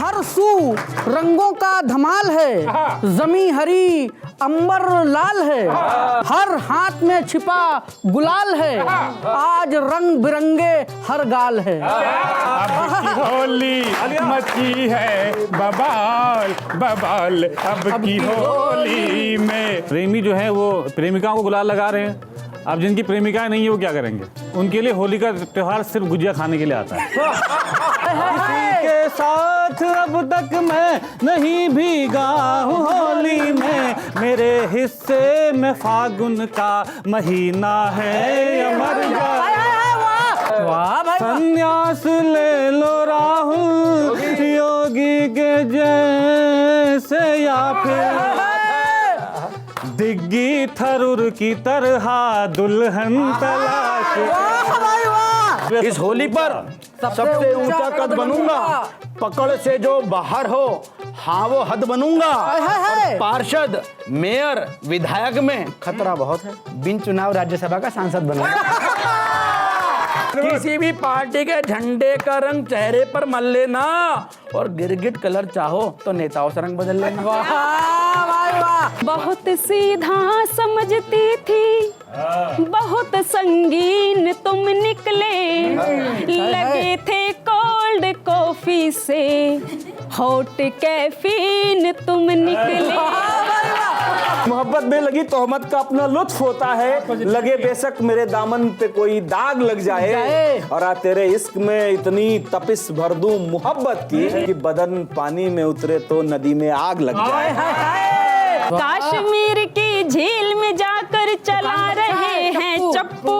हर सू रंगों का धमाल है, जमी हरी अंबर लाल है, हर हाथ में छिपा गुलाल है, आज रंग बिरंगे हर गाल है। अब की होली मची है बबाल बबाल, अब की होली में। प्रेमी जो है वो प्रेमिकाओं को गुलाल लगा रहे हैं। अब जिनकी प्रेमिकाएं नहीं है वो क्या करेंगे? उनके लिए होली का त्योहार सिर्फ गुजिया खाने के लिए आता है। किसी के साथ अब तक मैं नहीं भीगा हूँ होली में, मेरे हिस्से में फागुन का महीना है अमर वाह भाई, संन्यास ले लो राहुल योगी के जैसे, या फिर दिग्गी थरूर की तरह दुल्हन तलाश। इस होली पर सबसे ऊंचा कद बनूंगा, पकड़ से जो बाहर हो हाँ वो हद बनूंगा, और पार्षद मेयर विधायक में खतरा बहुत है, बिन चुनाव राज्यसभा का सांसद बनूंगा। किसी भी पार्टी के झंडे का रंग चेहरे पर मल लेना, और गिरगिट कलर चाहो तो नेताओं से रंग बदल लेना। बहुत सीधा समझती थी, बहुत संगीन तुम निकले, लगे थे कोल्ड कॉफी से हॉट कैफीन तुम निकले। मोहब्बत में लगी तोहमत का अपना लुत्फ होता है, लगे बेशक मेरे दामन पे कोई दाग लग जाए, और आ तेरे इश्क में इतनी तपिश भर दूं मोहब्बत की कि बदन पानी में उतरे तो नदी में आग लग जाए। कश्मीर की झील में जाकर चला रहे हैं चप्पू,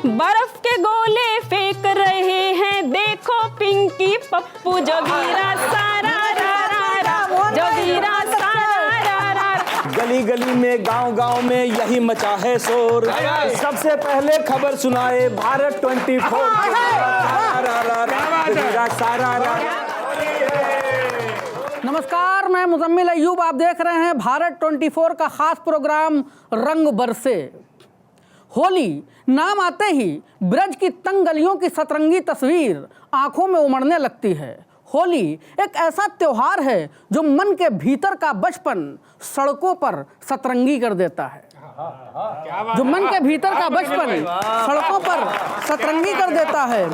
बर्फ के गोले फेंक रहे हैं, देखो पिंकी पप्पू, जोगीरा सारा रा रा रा, जोगीरा सारा रा रा। गली गली में गांव गांव में यही मचा है शोर, सबसे पहले खबर सुनाए भारत 24। नमस्कार, मैं मुजम्मिल अय्यूब, आप देख रहे हैं भारत 24 का खास प्रोग्राम रंग बरसे। होली नाम आते ही ब्रज की तंग गलियों की सतरंगी तस्वीर आंखों में उमड़ने लगती है। होली एक ऐसा त्योहार है जो मन के भीतर का बचपन सड़कों पर सतरंगी कर देता है, जो मन के भीतर का बचपन सड़कों पर सतरंगी कर देता है।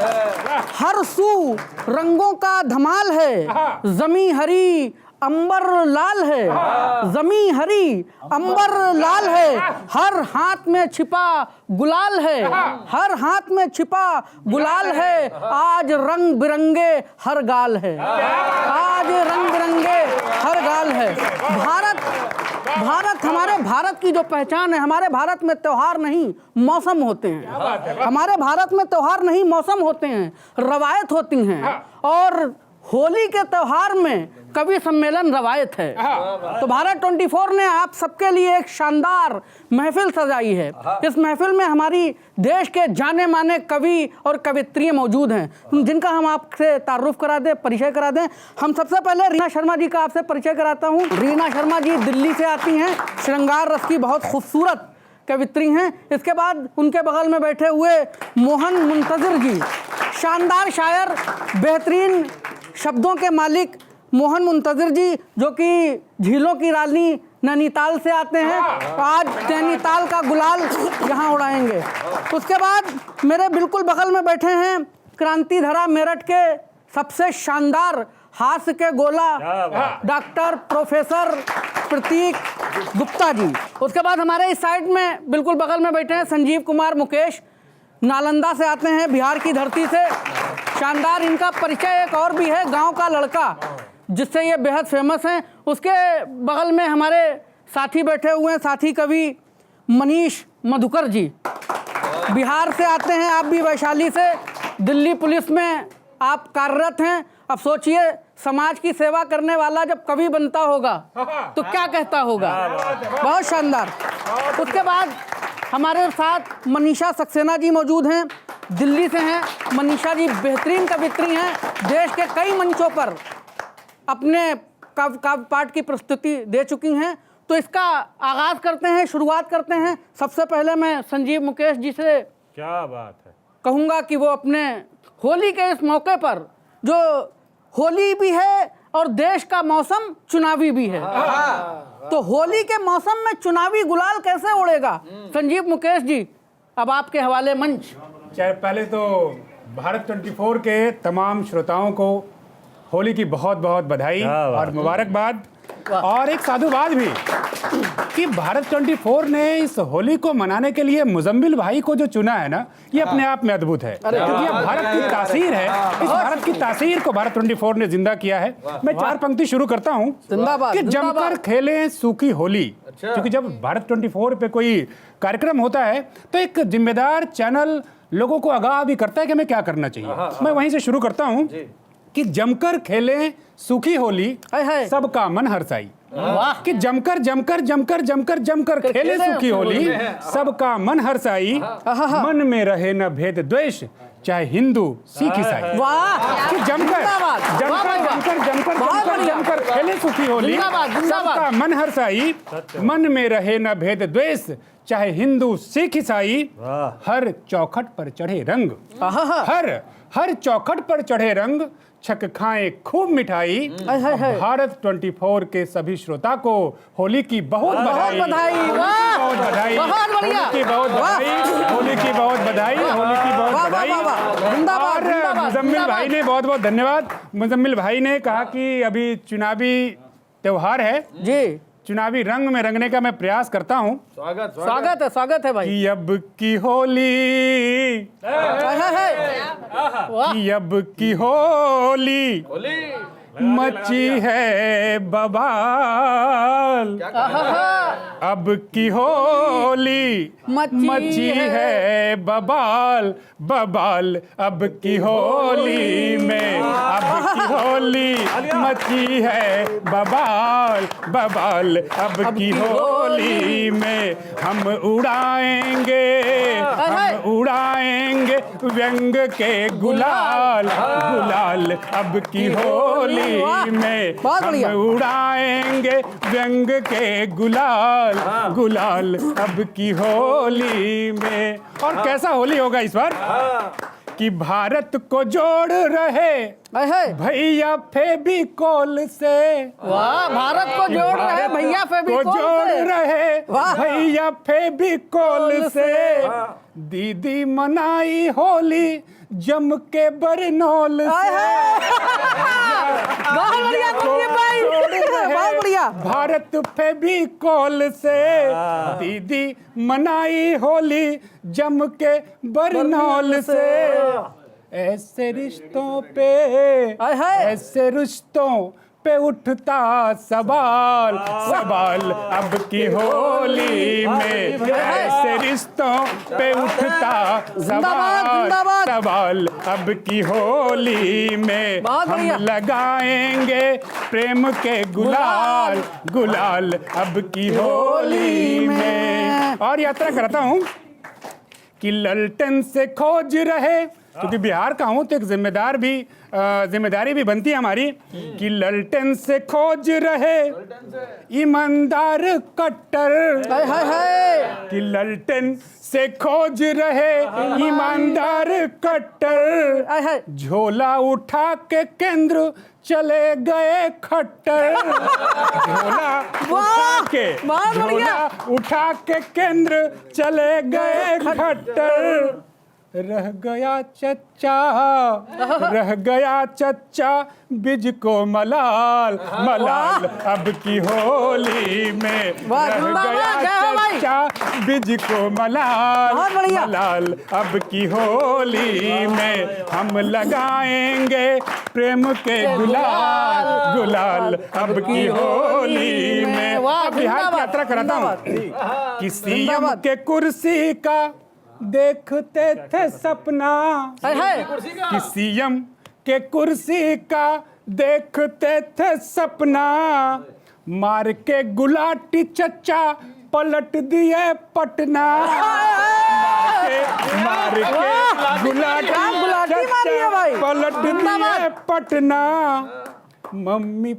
हर सू रंगों का धमाल है, जमी हरी अंबर लाल है, जमी हरी अंबर लाल है, हर हाथ में छिपा गुलाल है, हर हाथ में छिपा गुलाल है, आज रंग बिरंगे हर गाल है, आज रंग बिरंगे हर गाल है। भारत हमारे भारत की जो पहचान है, हमारे भारत में त्योहार नहीं मौसम होते हैं, हमारे भारत में त्योहार नहीं मौसम होते हैं, रवायत होती हैं, और होली के त्योहार में कवि सम्मेलन रवायत है। तो भारत 24 ने आप सबके लिए एक शानदार महफिल सजाई है। इस महफिल में हमारी देश के जाने माने कवि और कवित्रियाँ मौजूद हैं, जिनका हम आपसे तारुफ करा दें, परिचय करा दें। हम सबसे पहले रीना शर्मा जी का आपसे परिचय कराता हूँ। रीना शर्मा जी दिल्ली से आती हैं, श्रृंगार रस की बहुत खूबसूरत कवित्री हैं। इसके बाद उनके बगल में बैठे हुए मोहन मुंतजिर जी, शानदार शायर, बेहतरीन शब्दों के मालिक मोहन मुंतजिर जी, जो कि झीलों की रानी नैनीताल से आते हैं, आज नैनीताल का गुलाल यहाँ उड़ाएंगे। उसके बाद मेरे बिल्कुल बगल में बैठे हैं क्रांति धरा मेरठ के सबसे शानदार हास्य के गोला डॉक्टर प्रोफेसर प्रतीक गुप्ता जी। उसके बाद हमारे इस साइड में बिल्कुल बगल में बैठे हैं संजीव कुमार मुकेश, नालंदा से आते हैं, बिहार की धरती से। शानदार इनका परिचय एक और भी है, गांव का लड़का, जिससे ये बेहद फेमस हैं। उसके बगल में हमारे साथी बैठे हुए हैं, साथी कवि मनीष मधुकर जी, बिहार से आते हैं, आप भी वैशाली से, दिल्ली पुलिस में आप कार्यरत हैं। अब सोचिए, समाज की सेवा करने वाला जब कवि बनता होगा तो क्या कहता होगा। बहुत शानदार। उसके बाद हमारे साथ मनीषा सक्सेना जी मौजूद हैं, दिल्ली से हैं। मनीषा जी बेहतरीन कवित्री हैं, देश के कई मंचों पर अपने काव्य पाठ की प्रस्तुति दे चुकी हैं। तो इसका आगाज़ करते हैं, शुरुआत करते हैं। सबसे पहले मैं संजीव मुकेश जी से क्या बात है कहूँगा कि वो अपने होली के इस मौके पर, जो होली भी है और देश का मौसम चुनावी भी है। तो होली के मौसम में चुनावी गुलाल कैसे उड़ेगा? संजीव मुकेश जी, अब आपके हवाले मंच। पहले तो भारत 24 के तमाम श्रोताओं को होली की बहुत बहुत बधाई और मुबारकबाद, और एक साधुवाद भी कि भारत 24 ने इस होली को मनाने के लिए मुजम्मिल भाई को जो चुना है ना, ये अपने आप में अद्भुत है, क्योंकि ये भारत की तासीर है। इस भारत की तासीर को भारत 24 ने जिंदा किया है। मैं 4 पंक्ति शुरू करता हूँ कि जमकर खेलें सूखी होली, क्योंकि जब भारत 24 पे कोई कार्यक्रम होता है तो एक जिम्मेदार चैनल लोगों को आगाह भी करता है कि हमें क्या करना चाहिए। मैं वहीं से शुरू करता हूँ कि जमकर खेलें सूखी होली, सबका मन हर्षाई। कि जमकर जमकर जमकर जमकर जमकर खेले सूखी होली, सबका मन हर्षाई। मन में रहे न भेद द्वेष, चाहे हिंदू सिख ईसाई। वाह! कि जमकर जमकर जमकर जमकर जमकर जमकर खेले सूखी होली, सबका मन हर्षाई। मन में रहे न भेद द्वेष, चाहे हिंदू सिख ईसाई। हर चौखट पर चढ़े रंग, हर चौखट पर चढ़े रंग, छक खाएं खूब मिठाई। भारत 24 के सभी श्रोता को होली की बहुत बधाई, बहुत बधाई, होली की बहुत बधाई, होली की बहुत बधाई, होली की बहुत बधाई। और मुजम्मिल भाई ने बहुत बहुत धन्यवाद। मुजम्मिल भाई ने कहा कि अभी चुनावी त्योहार है जी, चुनावी रंग में रंगने का मैं प्रयास करता हूँ। स्वागत है भाई। कि अब की होली, कि अब की होली मची है बवाल। अब की होली मची है बवाल, बवाल। अब की होली में, अब की होली मची है बवाल, बवाल। अब की होली में हम उड़ाएंगे, हम उड़ाएंगे व्यंग के गुलाल, गुलाल। अब की होली में हम उड़ाएंगे व्यंग के गुलाल, गुलाल। अब की होली में। और कैसा होली होगा इस बार कि भारत को जोड़ रहे भैया फेविकोल से। वाह! भारत को जोड़ रहे भैया फेविकोल से, जोड़ रहे भैया फेविकोल से। दीदी मनाई होली जम के बरनौल से। बहुत बढ़िया संजीव भाई, बहुत बढ़िया। भारत फेविकोल से दीदी मनाई होली जम के बरनौल से। ऐसे रिश्तों पे, ऐसे रिश्तों पे उठता सवाल, सवाल। अब की होली में ऐसे रिश्तों पे उठता सवाल, सवाल। अब की होली में हम लगाएंगे प्रेम के गुलाल, गुलाल। अब की होली में। और यात्रा करता हूँ कि ललटन से खोज रहे, क्योंकि बिहार का हूँ तो एक जिम्मेदारी भी बनती है हमारी कि ललटन से खोज रहे ईमानदार कट्टर। कि ललटन से खोज रहे ईमानदार कट्टर, झोला उठा के केंद्र चले गए खट्टर। झोला उठा के केंद्र चले गए खट्टर। रह गया चच्चा, रह गया चच्चा बिज को मलाल, मलाल। अब की होली में रह गया चच्चा बिज को मलाल, मलाल। अब की होली में हम लगाएंगे प्रेम के गुलाल, गुलाल। अब की होली में। बिहार की यात्रा कराता हूँ कि सीएम के कुर्सी का देखते थे सपना, कि सीएम के कुर्सी का देखते थे सपना। मार के गुलाटी चच्चा पलट दिए पटना। मार के गुलाटी चच्चा पलट दिए पटना। मम्मी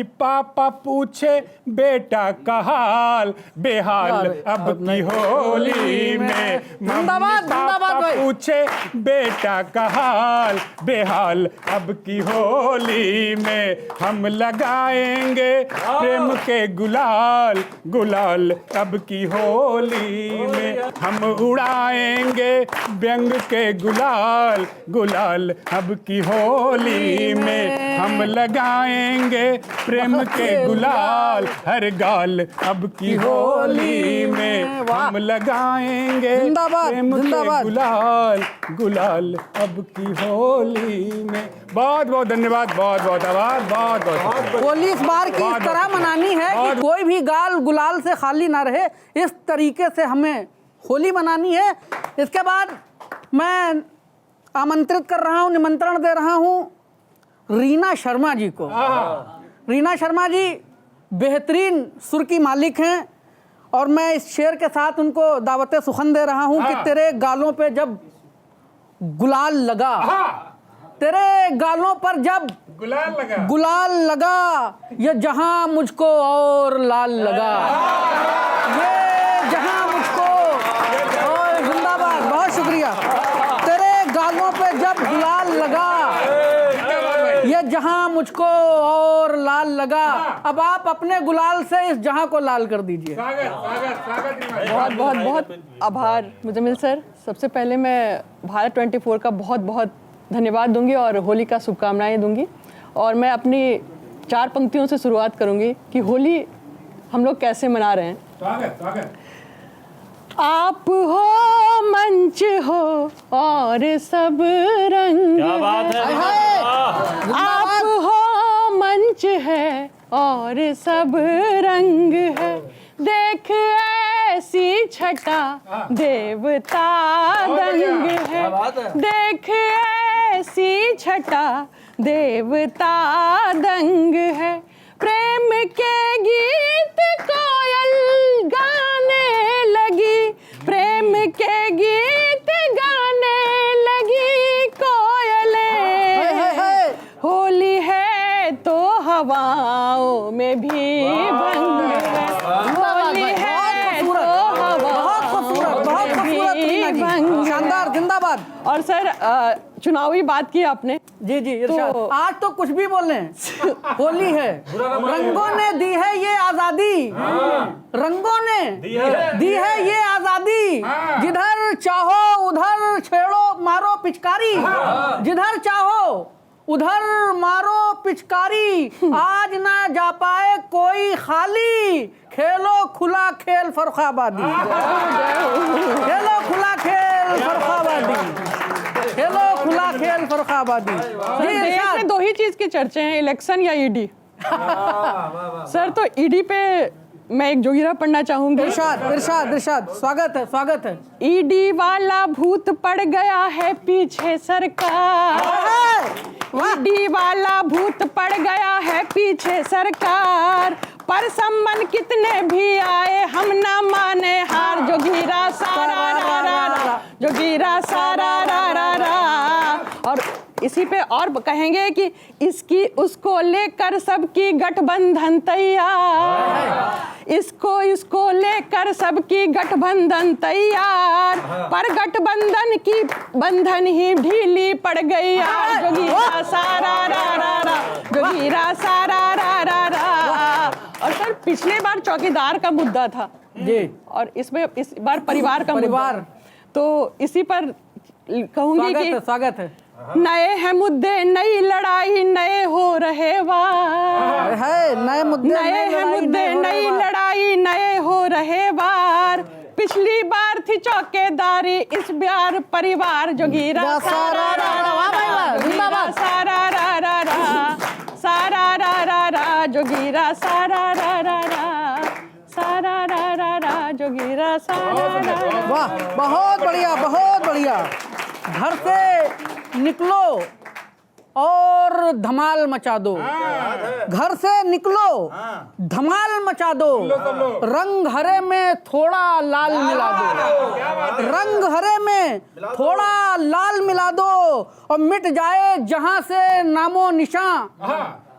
पापा पूछे बेटा का हाल बेहाल अब की होली में। मम्मी जिंदाबाद, जिंदाबाद पापा भाई। पूछे बेटा का हाल बेहाल अब की होली में। हम लगाएंगे प्रेम के गुलाल गुलाल अब की होली में। हम उड़ाएंगे व्यंग के गुलाल गुलाल अब की होली में। हम लगाएंगे प्रेम के गुलाल हर गाल अब की होली में। हम लगाएंगे जिंदाबाद, प्रेम के जिंदाबाद। गुलाल गुलाल अब की होली में। बहुत बहुत धन्यवाद, बहुत बहुत आभार, बहुत बहुत होली इस बार की इस तरह मनानी है कि कोई भी गाल गुलाल से खाली ना रहे। इस तरीके से हमें होली मनानी है। इसके बाद मैं आमंत्रित कर रहा हूँ, निमंत्रण दे रहा हूँ रीना शर्मा जी को। रीना शर्मा जी बेहतरीन सुर की मालिक हैं और मैं इस शेर के साथ उनको दावत सुखन दे रहा हूँ कि तेरे गालों पे जब गुलाल लगा, तेरे गालों पर जब गुलाल लगा ये जहां मुझको और लाल लगा, ये जहां मुझको और जिंदाबाद। बहुत शुक्रिया। तेरे गालों पे जब गुलाल लगा ये जहां मुझको और लाल लगा। अब आप अपने गुलाल से इस जहां को लाल कर दीजिए। बहुत बहुत बहुत आभार मुजम्मिल सर। सबसे पहले मैं भारत 24 का बहुत बहुत धन्यवाद दूंगी और होली का शुभकामनाएं दूंगी। और मैं अपनी 4 पंक्तियों से शुरुआत करूंगी कि होली हम लोग कैसे मना रहे हैं। आप हो मंच हो और सब रंग क्या बात है। आप हो मंच है और सब रंग है। देख ऐसी छटा देवता दंग है। देख ऐसी छटा देवता दंग है। प्रेम के गीत कोयल गाने लगी। प्रेम के गीत गाने लगी कोयलें। होली है तो हवाओं में भी भंग है। होली है तो हवाओं में भी भंग है। शानदार, जिंदाबाद। और सर चुनावी बात की आपने। जी जी इरशाद। आज तो कुछ भी बोल रहे हैं। होली है, रंगों ने दी है ये आजादी। रंगों ने दी है ये आजादी। जिधर चाहो उधर छेड़ो मारो पिचकारी। जिधर चाहो उधर मारो पिचकारी। आज ना जा पाए कोई खाली। खेलो खुला खेल फर्रुखाबादी। खेलो खुला खेल फर्रुखाबादी। खेलो खुला खेल फर्रुखाबादी। जी देश इरशाद। में 2 ही चीज की चर्चे हैं, इलेक्शन या ईडी। सर तो ईडी पे मैं एक जोगिरा पढ़ना चाहूंगी। इरशाद इरशाद इरशाद। स्वागत है, स्वागत है। ईडी वाला भूत पड़ गया है पीछे सरकार। ईडी वाला भूत पड़ गया है पीछे सरकार। पर सम्मन कितने भी आए हम ना माने हार। जोगिरा सारा रा रा रा, जोगिरा सारा रा रा रा। और इसी पे और कहेंगे कि इसकी उसको लेकर सबकी गठबंधन तैयार। इसको लेकर सबकी गठबंधन तैयार। पर गठबंधन की बंधन ही ढीली पड़ गई यार। जोगिरा सारा रा रा रा, जोगिरा सारा रा रा रा। और सर पिछले बार चौकीदार का मुद्दा था जी, और इसमें इस बार परिवार का परिवार। मुद्दा है। तो इसी पर कहूंगी स्वागत कि है, स्वागत है। नए हैं मुद्दे नई लड़ाई नए हो रहे वार। है नए मुद्दे, नए हैं मुद्दे नई लड़ाई नए हो रहे वार। पिछली बार थी चौकीदारी इस बार परिवार। जोगिरा सारा रा रा, जोगिरा सारा रा रा रा, सारा रा रा रा, जोगिरा सारा रा रा रा, सारा रा रा रा, जोगिरा सारा रा रा। वाह, बहुत बढ़िया, बहुत बढ़िया। घर से निकलो और धमाल मचा दो। घर से निकलो, धमाल मचा दो। रंग हरे में थोड़ा लाल मिला दो। रंग हरे में थोड़ा लाल मिला दो और मिट जाए जहां से नामो निशान।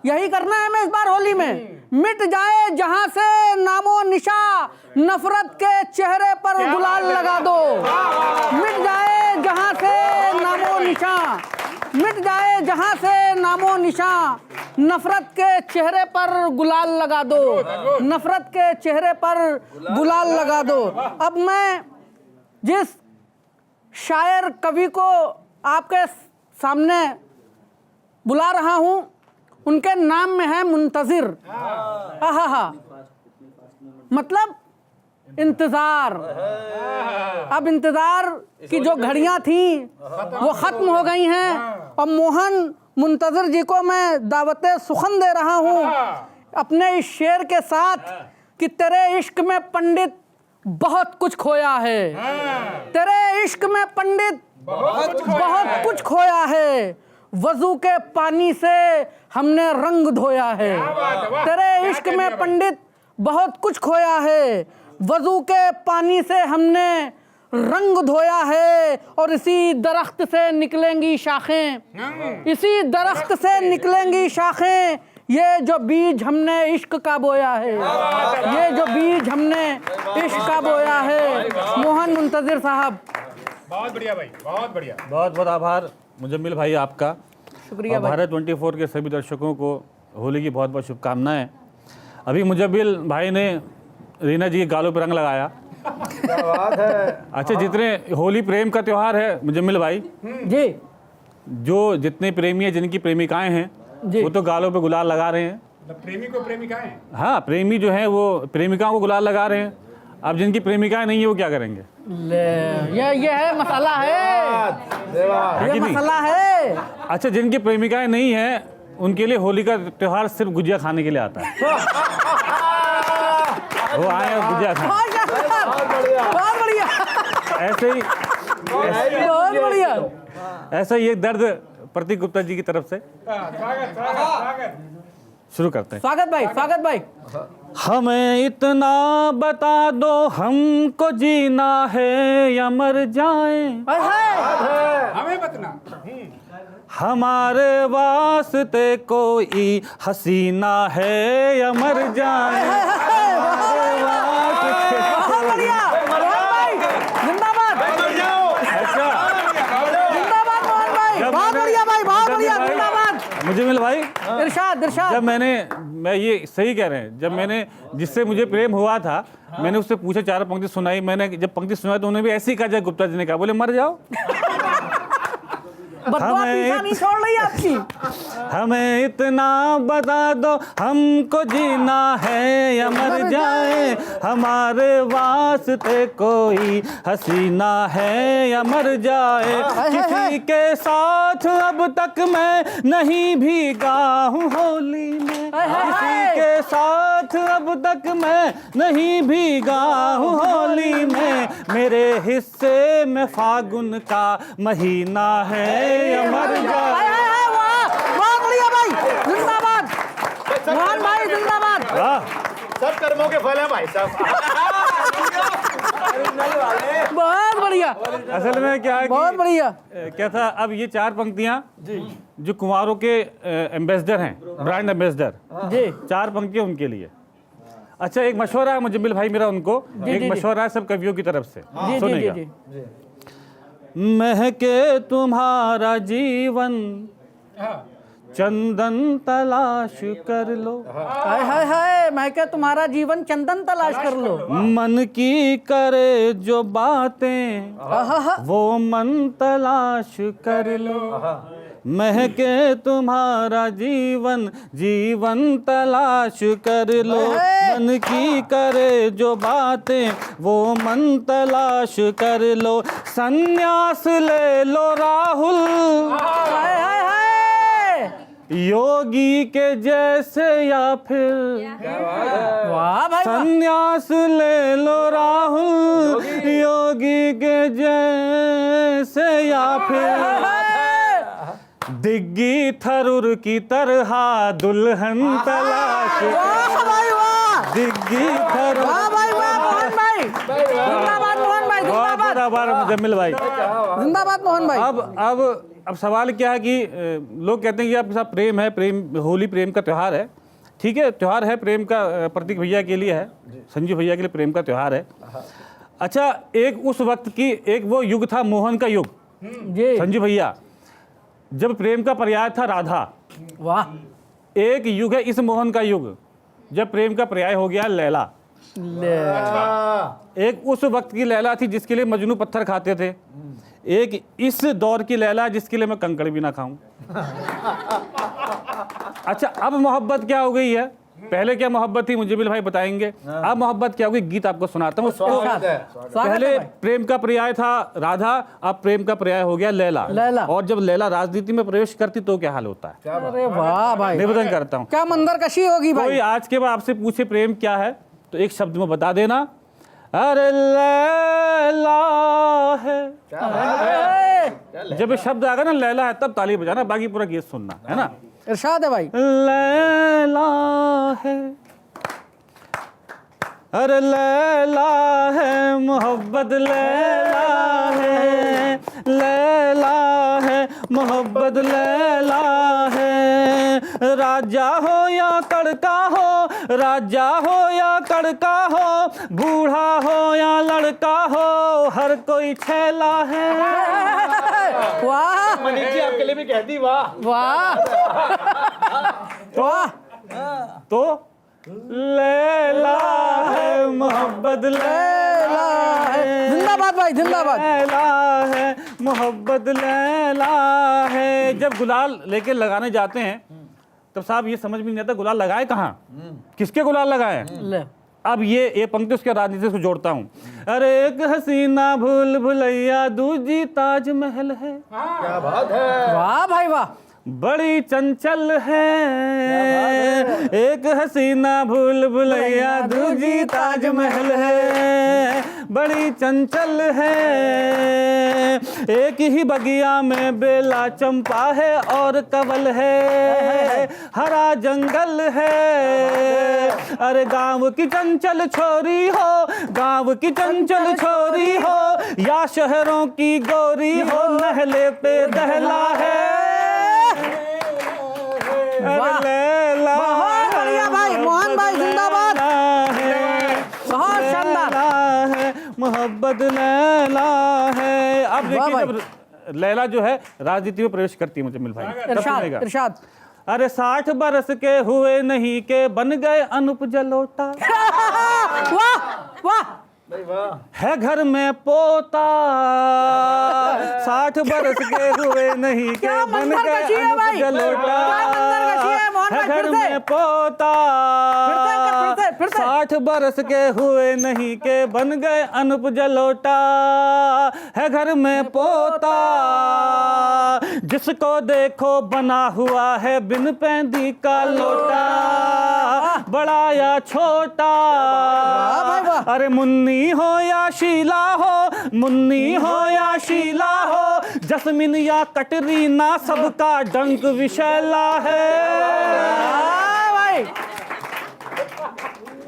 यही करना है हमें इस बार होली में। मिट जाए जहां से नामो निशा, नफरत के चेहरे पर गुलाल लगा दो। मिट जाए जहां से नामो निशा, मिट जाए जहां से नामो निशा, नफरत के चेहरे पर गुलाल लगा दो। नफरत के चेहरे पर गुलाल लगा दो। अब मैं जिस शायर कवि को आपके सामने बुला रहा हूं, उनके नाम में है मुंतजिर। आहा, मतलब इंतजार। अब इंतजार की जो घड़ियां थी वो खत्म हो गई हैं और मोहन मुंतजिर जी को मैं दावते सुखन दे रहा हूं अपने इस शेर के साथ कि तेरे इश्क में पंडित बहुत कुछ खोया है। तेरे इश्क में पंडित बहुत कुछ खोया है। वजू के पानी से हमने रंग धोया है। तेरे इश्क में पंडित बहुत कुछ खोया है। वजू के पानी से हमने रंग धोया है और इसी दरख्त से निकलेंगी शाखें। इसी दरख्त से निकलेंगी शाखें। ये जो बीज हमने इश्क का बोया है, ये जो बीज हमने इश्क का बोया है। मोहन मुंतजिर साहब। बहुत बढ़िया भाई, बहुत बढ़िया। बहुत बहुत आभार मुजम्मिल भाई आपका। शुक्रिया भाई। भारत 24 के सभी दर्शकों को होली की बहुत बहुत शुभकामनाएं। अभी मुजम्मिल भाई ने रीना जी के गालों पर रंग लगाया। क्या बात है। अच्छा, जितने होली प्रेम का त्योहार है मुजम्मिल भाई जी, जो जितने प्रेमी हैं, जिनकी प्रेमिकाएं हैं, वो तो गालों पे गुलाल लगा रहे हैं। प्रेमी को प्रेमिकाएं, हाँ, प्रेमी जो है वो प्रेमिकाओं को गुलाल लगा रहे हैं। अब जिनकी प्रेमिकाएं नहीं है वो क्या करेंगे? ये है मसाला है, है कि ये नहीं? मसाला है। अच्छा, जिनकी प्रेमिकाएं नहीं है उनके लिए होली का त्योहार सिर्फ गुजिया खाने के लिए आता है। वो आए और गुजिया खाए। बहुत बढ़िया, ऐसे ही बहुत बढ़िया। ऐसा ही एक दर्द प्रतीक गुप्ता जी की तरफ से शुरू करते हैं। स्वागत भाई, स्वागत भाई। हमें इतना बता दो, हमको जीना है या मर जाएं। हमें बतना। हमारे वास्ते कोई हसीना है या मर जाएं। हमारे वास्ते बहुत बढ़िया, मोहन भाई जिंदाबाद। अच्छा, जिंदाबाद मोहन भाई, बहुत बढ़िया भाई, बहुत बढ़िया, जिंदाबाद। मुजम्मिल भाई, इरशाद, इरशाद। जब मैं ये सही कह रहे हैं, जब मैंने जिससे मुझे प्रेम हुआ था, मैंने उससे पूछा, 4 पंक्ति सुनाई। मैंने जब पंक्ति सुनाई तो उन्होंने भी ऐसे ही कहा जय गुप्ता जी ने कहा, बोले मर जाओ। बदुआ पीछा नहीं छोड़ रही आपकी। हमें इतना बता दो, हमको जीना है या मर जाए। हमारे वास्ते कोई हसीना है या मर जाए। किसी के साथ अब तक मैं नहीं भीगा हूँ होली में। किसी के साथ अब तक मैं नहीं भीगा हूँ होली में। मेरे हिस्से में फागुन का महीना है या मर जाए। बहुत बढ़िया भाई, जिंदाबाद मोहन भाई, जिंदाबाद। सब कर्मों के फल है भाई साहब। बहुत बढ़िया, असल में क्या है कि बहुत बढ़िया। क्या था, अब ये 4 पंक्तियां जो कुंवारों के एम्बेसडर हैं, ब्रांड एम्बेसडर जी, 4 पंक्तियां उनके लिए। अच्छा, एक मशवरा है मुजम्मिल भाई मेरा उनको, एक मशवरा है सब कवियों की तरफ से, जी, सुनिएगा। जी, जी। महके तुम्हारा जीवन चंदन तलाश कर लो। हाय हाय हाय, मैं क्या तुम्हारा जीवन चंदन तलाश कर लो। मन की करे जो बातें वो मन तलाश कर लो। महके तुम्हारा जीवन, जीवन तलाश कर लो। मन की करे जो बातें वो मन तलाश कर लो। संन्यास ले लो राहुल हाय हाय हाय, योगी के जैसे या फिर वाह भाई वाह। संन्यास ले लो राहुल, योगी के जैसे या फिर दिग्गी थरुर की तरह दुल्हन तलाश, वाह भाई वाह, दिग्गी थरुर। वाह भाई वाह, मोहन भाई जिंदाबाद, मोहन भाई जिंदाबाद, बहुत मुजम्मिल भाई। जिंदाबाद मोहन भाई। अब सवाल क्या है कि लोग कहते हैं कि आपके साथ प्रेम है, प्रेम होली प्रेम का त्यौहार है। ठीक है, त्यौहार है, प्रेम का प्रतीक भैया के लिए है, संजू भैया के लिए प्रेम का त्यौहार है। अच्छा, एक उस वक्त की एक वो युग था, मोहन का युग, जी संजू भैया, जब प्रेम का पर्याय था राधा। वाह, एक युग है इस मोहन का युग, जब प्रेम का पर्याय हो गया लैला। एक उस वक्त की लैला थी जिसके लिए मजनू पत्थर खाते थे, एक इस दौर की लैला जिसके लिए मैं कंकड़ भी ना खाऊं। अच्छा, अब मोहब्बत क्या हो गई है? पहले क्या मोहब्बत थी मुझे भी भाई बताएंगे। अब मोहब्बत क्या हो गई, गीत आपको सुनाता हूँ। पहले प्रेम का पर्याय था राधा, अब प्रेम का पर्याय हो गया लैला। लैला। और जब लैला राजनीति में प्रवेश करती तो क्या हाल होता है? अरे वाह भाई, निवेदन करता हूँ, क्या मंदर कशी होगी भाई। कोई आज के बाद आपसे पूछे प्रेम क्या है तो एक शब्द में बता देना, अरे लैला है। जब ये शब्द आएगा ना लैला है तब ताली बजाना, बाकी पूरा गीत सुनना है ना। इरशाद है भाई। लैला है, अरे लैला है मोहब्बत, लैला है, लैला है मोहब्बत, लैला है। राजा हो या तड़का हो, राजा हो या तड़का हो, बूढ़ा हो या लड़का हो, हर कोई छैला है। वाह मनीष जी आपके लिए भी कहती वाह। वाह वाह, तो लैला है मोहब्बत, लैला है, जिंदाबाद भाई जिंदाबाद। लैला है मोहब्बत, लैला है। जब गुलाल लेके लगाने जाते हैं तब साहब ये समझ में नहीं आता गुलाल लगाए कहाँ, किसके गुलाल लगाए। ले अब ये पंक्ति उसके राजनीति से जोड़ता हूँ। अरे एक हसीना भूल भुलैया दूजी ताजमहल है, क्या बात है। वाह भाई वाह, बड़ी चंचल है। एक हसीना भूल भुलैया दूजी ताजमहल है, बड़ी चंचल है। एक ही बगिया में बेला चंपा है और कवल है, हरा जंगल है। अरे गांव की चंचल छोरी हो, गांव की चंचल छोरी हो, या शहरों की गोरी हो, नहले पे दहला है। वाह, लैला बहुत बढ़िया भाई, मोहन भाई जिंदाबाद, बहुत शानदार। लैला है मोहब्बत, लैला है। अब देखिए वाह जब लैला जो है राजनीति में प्रवेश करती है मुजम्मिल भाई, तब इरशाद सुनेगा। इरशाद। अरे 60 बरस के हुए नहीं के बन गए अनुप जलोटा, वाह वाह, है घर में पोता। 60 बरस के हुए नहीं के क्या बन मंजर गए कशी है अनुप भाई, जलोटा, क्या मंजर कशी है मोहन है भाई, घर फिर से। में पोता। फिर से। 60 बरस के हुए नहीं के बन गए अनुप जलोटा, है घर में पोता। जिसको देखो बना हुआ है बिन पैंदी का लोटा, बड़ा या छोटा। अरे मुन्नी हो या शीला हो, मुन्नी हो या शीला हो, जस्मिन या कटरीना, सबका डंक विशैला है। भाई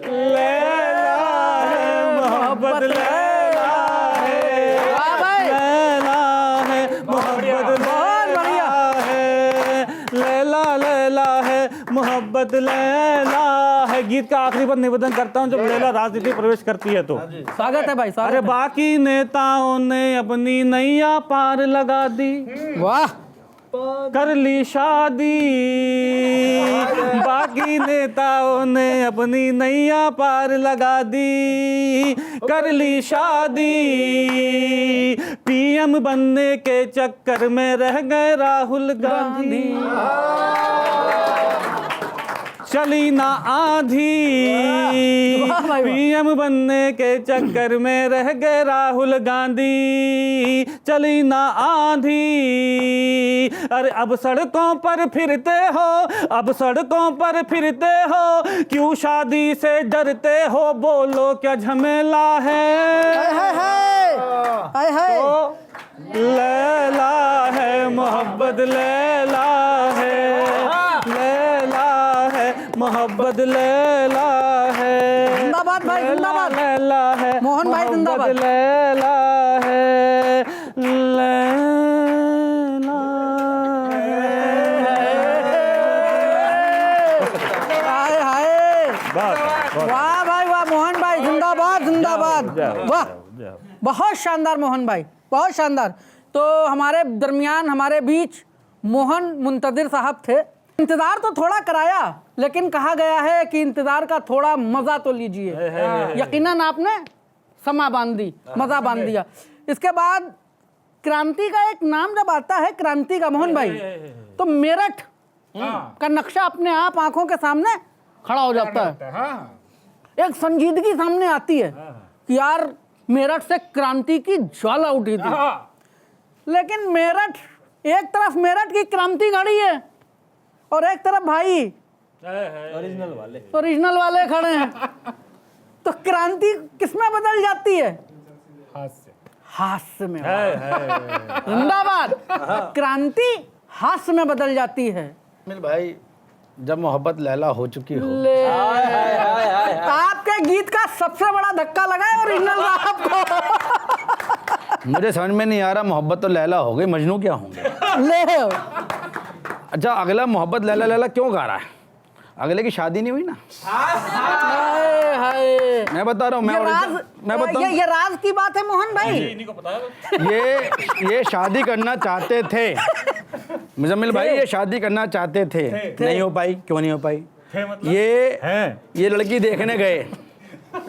लैला है मोहब्बत, लैला है, वाह भाई, लैला है मोहब्बत, बहुत बढ़िया। है लैला, लैला है मोहब्बत, लैला है। गीत का आखिरी पर निवेदन करता हूँ, जब लैला राजनीति में प्रवेश करती है तो स्वागत है भाई, स्वागत अरे है। बाकी नेताओं ने अपनी नैया पार लगा दी, वाह, कर ली शादी। बाकी नेताओं ने अपनी नैया पार लगा दी, कर ली शादी। पीएम बनने के चक्कर में रह गए राहुल गांधी, चली ना आंधी। वाह भाई वाह। पीएम बनने के चक्कर में रह गए राहुल गांधी, चली ना आंधी। अरे अब सड़कों पर फिरते हो, अब सड़कों पर फिरते हो, क्यों शादी से डरते हो, बोलो क्या झमेला है। हाय हाय हाय हाय। तो लैला है मोहब्बत लैला है, लैला है, मोहब्बत लैला है, जिंदाबाद भाई, जिंदाबाद। लैला है, मोहन भाई जिंदाबाद। मोहब्बत लैला है, लैला हाय हाय, वाह भाई वाह, मोहन भाई जिंदाबाद जिंदाबाद, वाह बहुत शानदार मोहन भाई, बहुत शानदार। तो हमारे दरमियान, हमारे बीच मोहन मुंतजिर साहब थे। इंतजार तो थोड़ा कराया, लेकिन कहा गया है कि इंतजार का थोड़ा मजा तो लीजिए। यकीनन आपने समा बांध दी, मजा बांध दिया। इसके बाद क्रांति का एक नाम जब आता है, क्रांति का, मोहन भाई, तो मेरठ का नक्शा अपने आप आंखों के सामने खड़ा हो जाता है। हाँ एक संजीदगी सामने आती है कि यार मेरठ से क्रांति की ज्वाला उठी थी। लेकिन मेरठ, एक तरफ मेरठ की क्रांति खड़ी है और एक तरफ भाई ओरिजिनल वाले खड़े हैं। तो क्रांति किसमें बदल जाती है? हास्य में। जिंदाबाद। क्रांति हास्य में बदल जाती है। मिल भाई, जब मोहब्बत लैला हो चुकी हो, ले आपके गीत का सबसे बड़ा धक्का लगा है ओरिजिनल साहब को। मुझे समझ में नहीं आ रहा, मोहब्बत तो लैला हो गई, मजनू क्या होंगे? ले अच्छा, अगला मोहब्बत लैला लैला क्यों गा रहा है? अगले की शादी नहीं हुई ना। हाय हाय, मैं बता रहा हूँ, मैं बताऊँ, ये राज की बात है मोहन भाई। ये शादी करना चाहते थे मुजम्मिल भाई, ये शादी करना चाहते थे, नहीं हो पाई। क्यों नहीं हो पाई? ये लड़की देखने गए,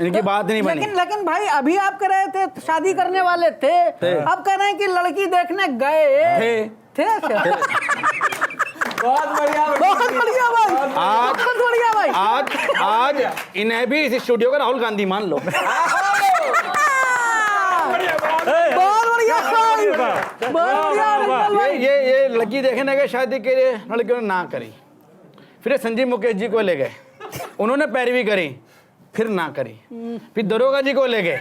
इनकी बात नहीं बनी। लेकिन भाई अभी आप कह रहे थे शादी करने वाले थे, अब कह रहे हैं कि लड़की देखने गए थे। बहुत बढ़िया, बहुत बढ़िया भाई, बहुत बढ़िया भाई। आज इन्हें भी इस स्टूडियो का राहुल गांधी मान लो। बहुत बढ़िया भाई, बहुत बढ़िया। ये लड़की देखने गए शादी के लिए, लड़कियों ने ना करी। फिर संजीव मुकेश जी को ले गए, उन्होंने पैरवी करी, फिर ना करी। फिर दरोगा जी को ले गए,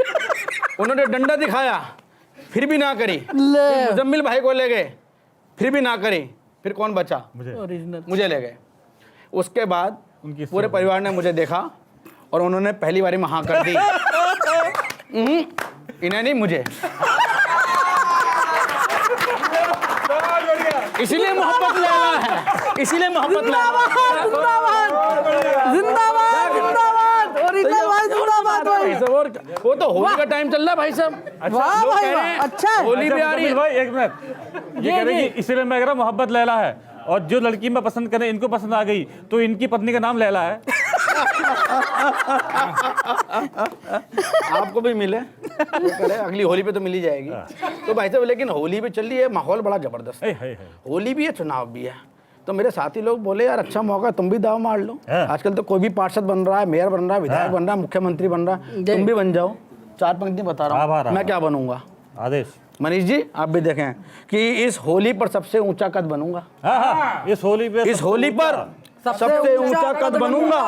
उन्होंने डंडा दिखाया, फिर भी ना करी। फिर मुजम्मिल भाई को ले गए, फिर भी ना करी। फिर कौन बचा? मुझे ले गए। उसके बाद पूरे परिवार ने मुझे देखा और उन्होंने पहली बारी में हाँ कर दी। इन्हें नहीं, मुझे। इसीलिए मोहब्बत लैला है, इसीलिए मोहब्बत लैला। जिंदाबाद जिंदाबाद, ओरिजिनल भाई जिंदाबाद भाई। वो तो होली का टाइम चल रहा है भाई साहब। वाह भाई वाह, अच्छा है। होली भी आ रही है भाई। एक मिनट, ये कह रहे कि इसीलिए मैं कह रहा हूं मोहब्बत लैला है, और जो लड़की मैं पसंद करें इनको पसंद आ गई, तो इनकी पत्नी का नाम लैला है। आपको भी मिले, अगली होली पे तो मिल ही जाएगी। तो भाई साहब, लेकिन होली पे चल रही है, माहौल बड़ा जबरदस्त है। होली भी है, चुनाव भी है। तो मेरे साथी लोग बोले यार अच्छा मौका, तुम भी दाव मार लो। आजकल तो कोई भी पार्षद बन रहा है, मेयर बन रहा है, विधायक बन रहा है, मुख्यमंत्री बन रहा है, तुम भी बन जाओ। 4 पंक्ति बता रहा हूँ मैं क्या बनूंगा। आदेश। मनीष जी आप भी देखें कि इस होली पर सबसे ऊंचा कद बनूंगा। इस होली पर सबसे ऊंचा कद बनूंगा।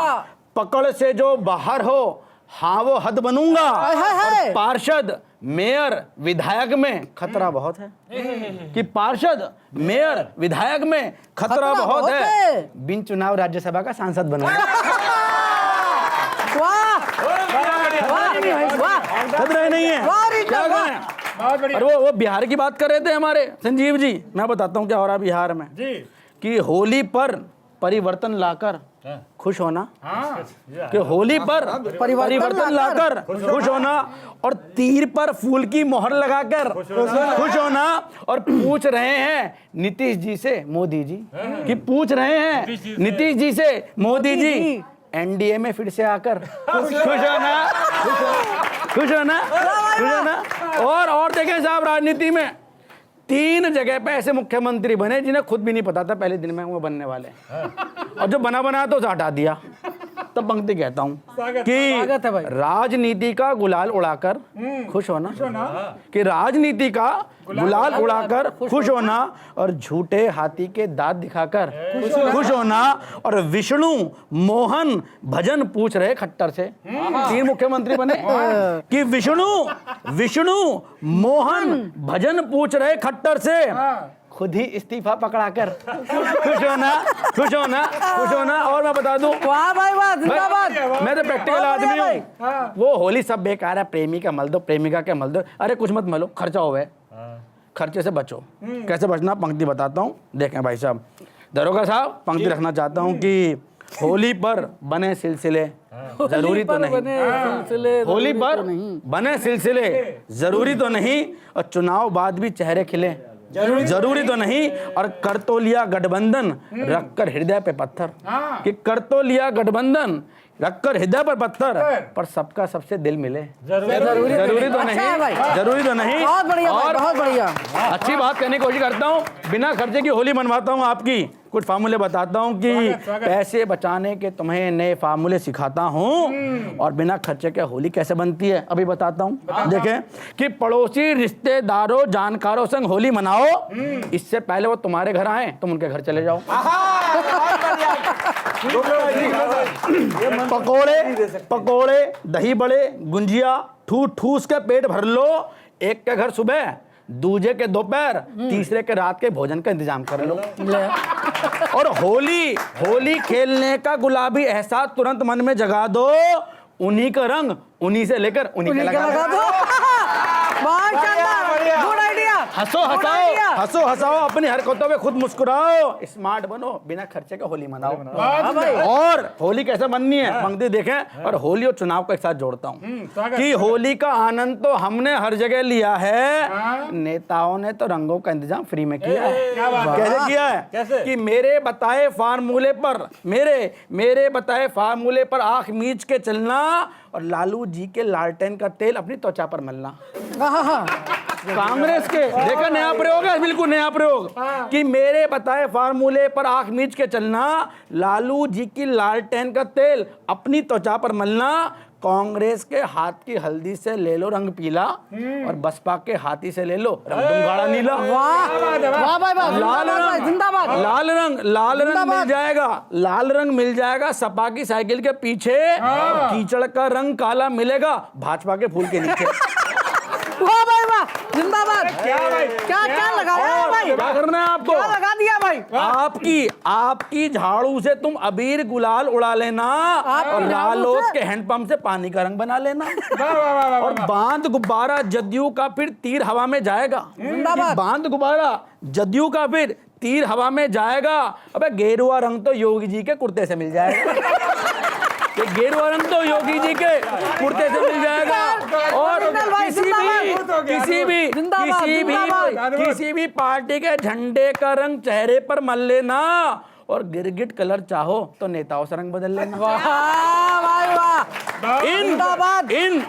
पकड़ से जो बाहर हो, हाँ वो हद बनूंगा। और पार्षद, मेयर, विधायक में खतरा बहुत है। कि पार्षद, मेयर, विधायक में खतरा बहुत है। बिन चुनाव राज्यसभा का सांसद बनूंगा। खतरा नहीं है, क्या करें? और वो बिहार की बात कर रहे थे हमारे संजीव जी। मैं बताता हूँ क्या हो रहा है बिहार में। कि होली पर परिवर्तन लाकर खुश होना, कि होली पर परिवर्तन लाकर खुश होना, और तीर पर फूल की मोहर लगाकर खुश होना। और पूछ रहे हैं नीतीश जी से मोदी जी, कि पूछ रहे हैं नीतीश जी से मोदी जी, एनडीए में फिर से आकर खुश होना, खुश होना, खुश होना। और देखें साहब, राजनीति में 3 जगह पे ऐसे मुख्यमंत्री बने जिन्हें खुद भी नहीं पता था पहले दिन में वो बनने वाले, और जो बना तो उसे हटा दिया। तब पंक्ति कहता हूँ कि राजनीति का गुलाल उड़ाकर खुश होना, कि राजनीति का गुलाल उड़ाकर खुश होना, और झूठे हाथी के दांत दिखाकर खुश होना। और विष्णु मोहन भजन पूछ रहे खट्टर से। 3 मुख्यमंत्री बने कि विष्णु मोहन भजन पूछ रहे खट्टर से, खुद ही इस्तीफा पकड़ाकर। खुश हो ना, खुश हो ना, खुश हो ना। और मैं बता दूं, वाह भाई वाह, जिंदाबाद। मैं तो प्रैक्टिकल बहुत आदमी बढ़िया हूँ। वो होली सब बेकार है, प्रेमी का मल दो, प्रेमिका के मल दो। अरे कुछ मत मलो, खर्चा होवे, खर्चे से बचो। कैसे बचना, पंक्ति बताता हूँ, देखें भाई साहब। दरोगा साहब, पंक्ति रखना चाहता हूँ कि होली पर बने सिलसिले जरूरी तो नहीं, होली पर बने सिलसिले जरूरी तो नहीं, और चुनाव बाद भी चेहरे खिले जरूरी तो नहीं, और कर तो लिया गठबंधन रखकर हृदय पे पत्थर, कि कर तो लिया गठबंधन रखकर हृदय पर पत्थर, पर सबका सबसे दिल मिले जरूरी तो नहीं, जरूरी तो नहीं। बहुत बढ़िया भाई, और बहुत बढ़िया। अच्छी बात करने की कोशिश करता हूँ, बिना खर्चे की होली मनवाता हूँ आपकी। कुछ फार्मूले बताता हूँ कि पैसे बचाने के तुम्हें नए फार्मूले सिखाता हूँ, और बिना खर्चे के होली कैसे बनती है अभी बताता हूँ। देखें कि पड़ोसी रिश्तेदारों जानकारों संग होली मनाओ, इससे पहले वो तुम्हारे घर आए तुम उनके घर चले जाओ। पकोड़े दही बड़े गुंजिया ठूस ठूस के पेट भर लो, एक के घर सुबह, दूजे के दोपहर, तीसरे के रात के भोजन का इंतजाम कर लो। और होली खेलने का गुलाबी एहसास तुरंत मन में जगा दो, उन्हीं का रंग उन्हीं से लेकर उन्हीं के लगा दो। बहुत शानदार, गुड आइडिया। हंसो हंसाओ, अपनी हरकतों में खुद मुस्कुराओ, स्मार्ट बनो, बिना खर्चे का होली मनाओ। और होली कैसे बननी है, पंक्ति देखें। और होली और चुनाव को एक साथ जोड़ता हूँ कि होली का आनंद तो हमने हर जगह लिया है, नेताओं ने तो रंगों का इंतजाम फ्री में किया है। कैसे किया है? कि मेरे बताए फार्मूले पर आंख मीच के चलना, और लालू जी के लालटेन का तेल अपनी त्वचा पर मलना। कांग्रेस के देखा नया प्रयोग है, बिल्कुल नया प्रयोग, कि मेरे बताए फार्मूले पर आंख मीच के चलना, लालू जी की लालटेन का तेल अपनी त्वचा पर मलना, कांग्रेस के हाथ की हल्दी से ले लो रंग पीला, और बसपा के हाथी से ले लो रंग गाढ़ा नीला। वाह भाई वाह, जिंदाबाद। लाल रंग मिल जाएगा सपा की साइकिल के पीछे, कीचड़ का रंग काला मिलेगा भाजपा के फूल के नीचे। वाह भाई वाह, जिंदाबाद। क्या लगाया है भाई, क्या करना है आपको, क्या लगा दिया भाई। आपकी झाड़ू से तुम अबीर गुलाल उड़ा लेना, और रालोद के हैंडपंप से पानी का रंग बना लेना, और बांध गुब्बारा जदयू का फिर तीर हवा में जाएगा। बांध गुब्बारा जदयू का फिर तीर हवा में जाएगा। अबे गेरुआ रंग तो योगी जी के कुर्ते से मिल जाएगा, ये गेरुआ रंग तो योगी जी के कुर्ते से मिल जाएगा। और किसी भी पार्टी के झंडे का रंग चेहरे पर मल लेना, और गिरगिट कलर चाहो तो नेताओं से रंग बदल लेना।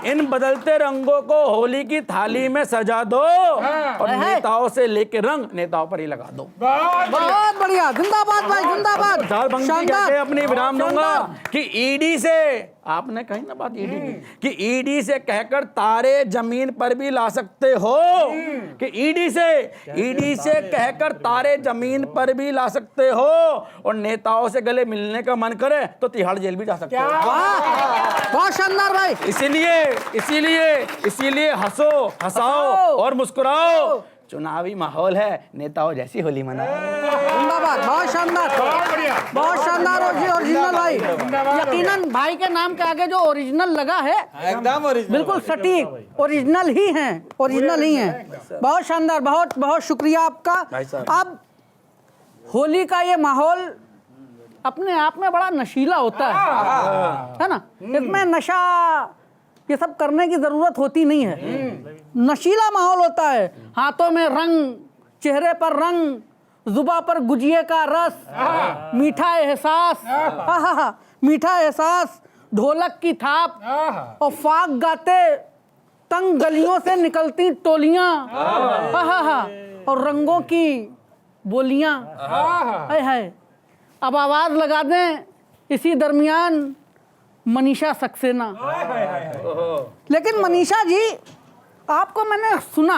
इन बदलते रंगों को होली की थाली में सजा दो, और नेताओं से लेके रंग नेताओं पर ही लगा दो। बहुत बढ़िया, जिंदाबाद भाई, जिंदाबाद। शानदार। अपनी विराम दूंगा कि ईडी से, आपने कही ना बात ईडी की, कि ईडी से कहकर तारे जमीन पर भी ला सकते हो, कि ईडी से कहकर तारे जमीन पर भी ला सकते हो, और नेताओं से गले मिलने का मन करे तो तिहाड़ जेल भी जा सकते हो। बहुत शानदार भाई। इसीलिए हंसो हंसाओ और मुस्कुराओ, चुनावी माहौल है, नेताओं जैसी होली मनाओ। जिंदाबाद, बहुत शानदार, बहुत शानदार। ओरिजिनल भाई, यकीनन भाई के नाम के आगे जो ओरिजिनल लगा है, एकदम बिल्कुल सटीक ओरिजिनल ही हैं। बहुत शानदार, बहुत बहुत शुक्रिया आपका। अब होली का ये माहौल अपने आप में बड़ा नशीला होता है ना, इसमें नशा ये सब करने की जरूरत होती नहीं है। नशीला माहौल होता है, हाथों में रंग, चेहरे पर रंग, जुबा पर गुजिये का रस, मीठा एहसास, ढोलक की थाप, और फाग गाते तंग गलियों से निकलती टोलियां, और रंगों की बोलियां। है अब आवाज लगा दें इसी दरमियान मनीषा सक्सेना। लेकिन मनीषा जी, आपको मैंने सुना,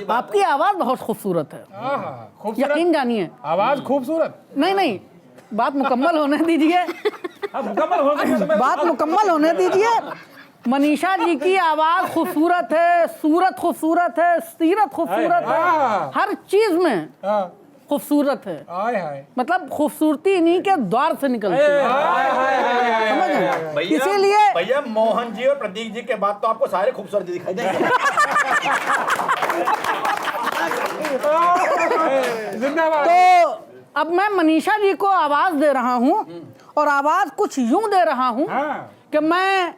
आपकी आवाज बहुत खूबसूरत है, यकीन जानिए। आवाज खूबसूरत, नहीं, बात मुकम्मल होने दीजिए, बात मुकम्मल होने दीजिए। मनीषा जी की आवाज खूबसूरत है, सूरत खूबसूरत है, सीरत खूबसूरत है, हर चीज में खूबसूरत है। आय हाय मतलब खूबसूरती इन्हीं के द्वार से निकलती है, समझ गए? इसीलिए भैया मोहन जी और प्रतीक जी के बाद तो आपको सारे खूबसूरत दिखाई देंगे। जिंदाबाद। तो अब मैं मनीषा जी को आवाज दे रहा हूं और आवाज कुछ यूं दे रहा हूं कि मैं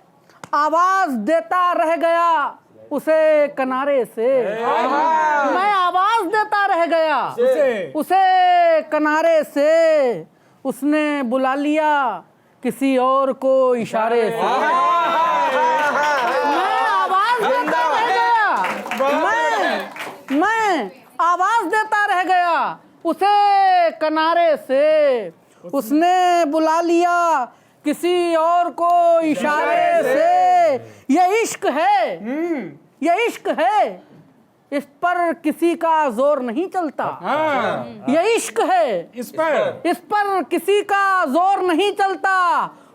आवाज देता रह गया उसे किनारे से, मैं आवाज देता रह गया उसे किनारे से, उसने बुला लिया किसी और को इशारे से। मैं आवाज देता रह गया, मैं आवाज देता रह गया उसे किनारे से, उसने बुला लिया किसी और को इशारे से। ये इश्क है, ये इश्क है, इस पर किसी का जोर नहीं चलता। ये इश्क है, इस पर किसी का जोर नहीं चलता,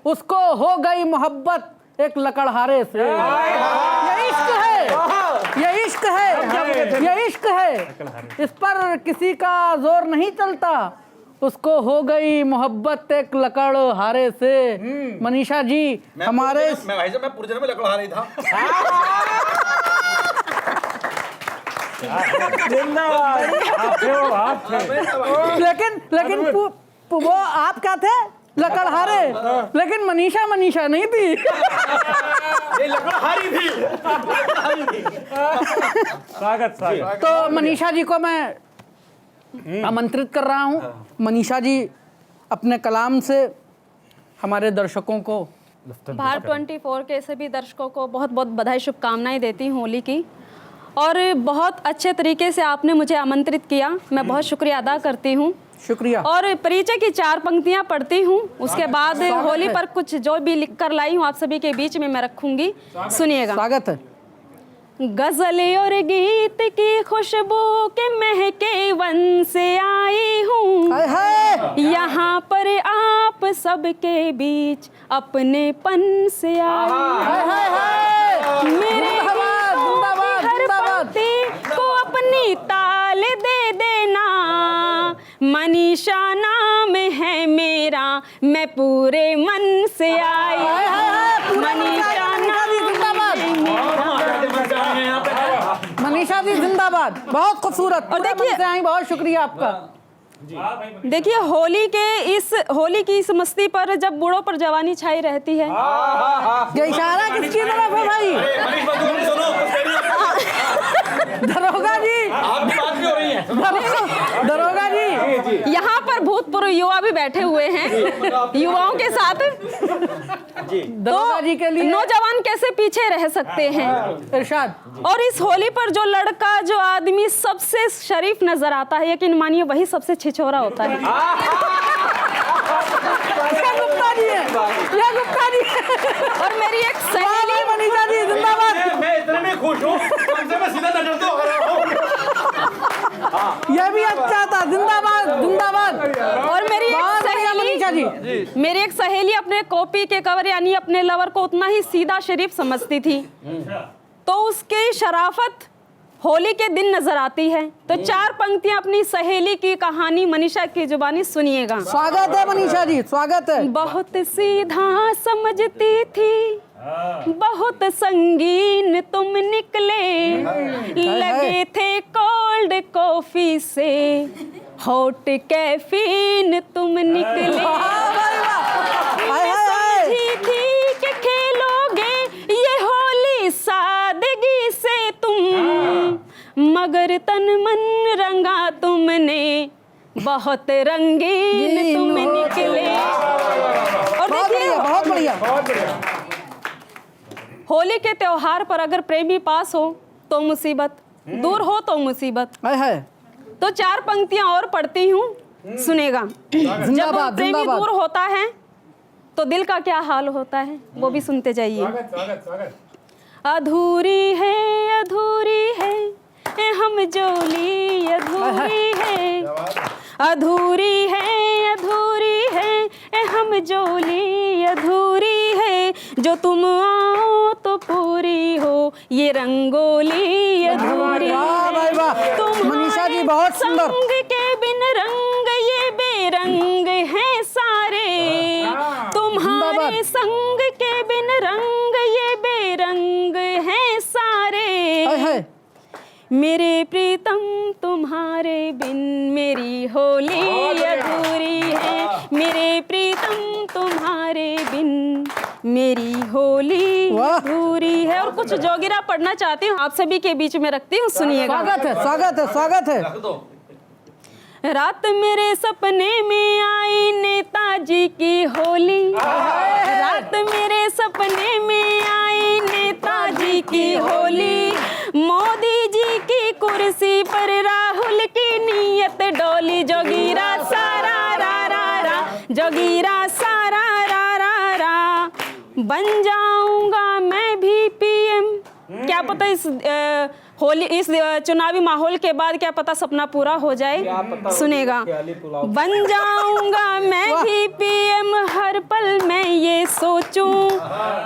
उसको हो गई मोहब्बत एक लकड़हारे से। ये इश्क है, ये इश्क है, ये इश्क है, इस पर किसी का जोर नहीं चलता, उसको हो गई मोहब्बत एक लकड़हारे से। मनीषा जी हमारे मैं पूरे जन्म में लकड़हारा नहीं था। लेकिन वो आप क्या थे? लकड़हारे। लेकिन मनीषा नहीं थी। ये लकड़हारी थी। स्वागत। तो मनीषा जी को मैं आमंत्रित कर रहा हूँ। मनीषा जी अपने कलाम से हमारे दर्शकों को, भारत 24 के सभी दर्शकों को बहुत बहुत बधाई शुभकामनाएं देती हूँ होली की। और बहुत अच्छे तरीके से आपने मुझे आमंत्रित किया, मैं बहुत शुक्रिया अदा करती हूँ। शुक्रिया। और परिचय की 4 पंक्तियाँ पढ़ती हूँ, उसके बाद होली पर कुछ जो भी लिख कर लाई हूँ आप सभी के बीच में मैं रखूंगी, सुनिएगा। स्वागत है। गजल और गीत की खुशबू के महके वन से आई हूँ, हाय हाय। यहाँ पर आप सबके बीच अपने पन से आई हूँ। हाय हाय हाय। मेरे जिंदाबाद, हर जिंदाबाद। पंक्ति को अपनी ताल दे देना, मनीषा नाम है मेरा, मैं पूरे मन से आई। हाय हाय हाय। मनीषा मनीषा जी जिंदाबाद। बहुत खूबसूरत। और देखिए से आई, बहुत शुक्रिया आपका। देखिए होली की इस मस्ती पर जब बूढ़ों पर जवानी छाई रहती है। ये इशारा किसकी तरफ है भाई? दरोगा जी, दरोगा जी, यहाँ पर भूतपूर्व युवा भी बैठे हुए हैं युवाओं के साथ। दरोगा जी के लिए नौजवान कैसे पीछे रह सकते हैं? इरशाद। और इस होली पर जो लड़का, जो आदमी सबसे शरीफ नजर आता है, यकीन मानिए वही सबसे छिछोरा होता है। ये गुप्ता जी है, ये गुप्ता जी है। और मेरी एक सहेली मनीषा जी जिंदाबाद। मैं इतने में खुश हूँ, तुमसे मैं सीधा नजर तो आ रहा हूँ। ये भी अच्छा था। जिंदाबाद, जिंदाबाद। और मेरी बहुत बढ़िया मनीषा जी। मेरी एक सहेली अपने कॉपी के कवर यानी अपने लवर को उतना ही सीधा शरीफ समझती थी, तो उसकी शराफत होली के दिन नजर आती है। तो 4 पंक्तियां अपनी सहेली की कहानी मनीषा की जुबानी सुनिएगा। स्वागत है मनीषा जी, स्वागत है। बहुत सीधा समझती थी, बहुत संगीन तुम निकले, लगे थे कोल्ड कॉफी से, हॉट कैफीन तुम निकले। समझी थी कि खेलोगे ये होली सादगी से तुम, मगर तन मन रंगा तुमने, बहुत रंगीन तुम निकले। और देखिए बहुत बढ़िया। होली के त्योहार पर अगर प्रेमी पास हो तो मुसीबत, दूर हो तो मुसीबत। है। तो 4 पंक्तियां और पढ़ती हूँ, सुनेगा। जब प्रेमी दूर होता है तो दिल का क्या हाल होता है, वो भी सुनते जाइए। अधूरी है हम जोली, अधूरी है हम जोली, अधूरी है जो तुम आओ तो ये रंगोली अधूरी वाह भाई वाह, मनीषा जी बहुत सुंदर। संग के बिन रंग ये बेरंग हैं सारे, तुम्हारे संग के बिन रंग ये बेरंग हैं सारे। हाय हाय। मेरे प्रीतम तुम्हारे बिन मेरी होली अधूरी है, मेरे प्रीतम तुम्हारे बिन मेरी होली वाह। अधूरी है। और कुछ जोगिरा पढ़ना चाहती हूँ, आप सभी के बीच में रखती हूँ, सुनिएगा। स्वागत है, स्वागत है, स्वागत है। रात मेरे सपने में आई नेताजी की होली, रात मेरे सपने में आई नेताजी की होली। मोदी जी की कुर्सी पर राहुल की नीयत डोली, जोगीरा सारा रा रा रा, जोगीरा सारा रा रा रा। बन जाऊंगा मैं भी पीएम, क्या पता इस होली, इस चुनावी माहौल के बाद क्या पता सपना पूरा हो जाए, सुनेगा। बन जाऊंगा मैं भी पीएम, हर पल मैं ये सोचूं,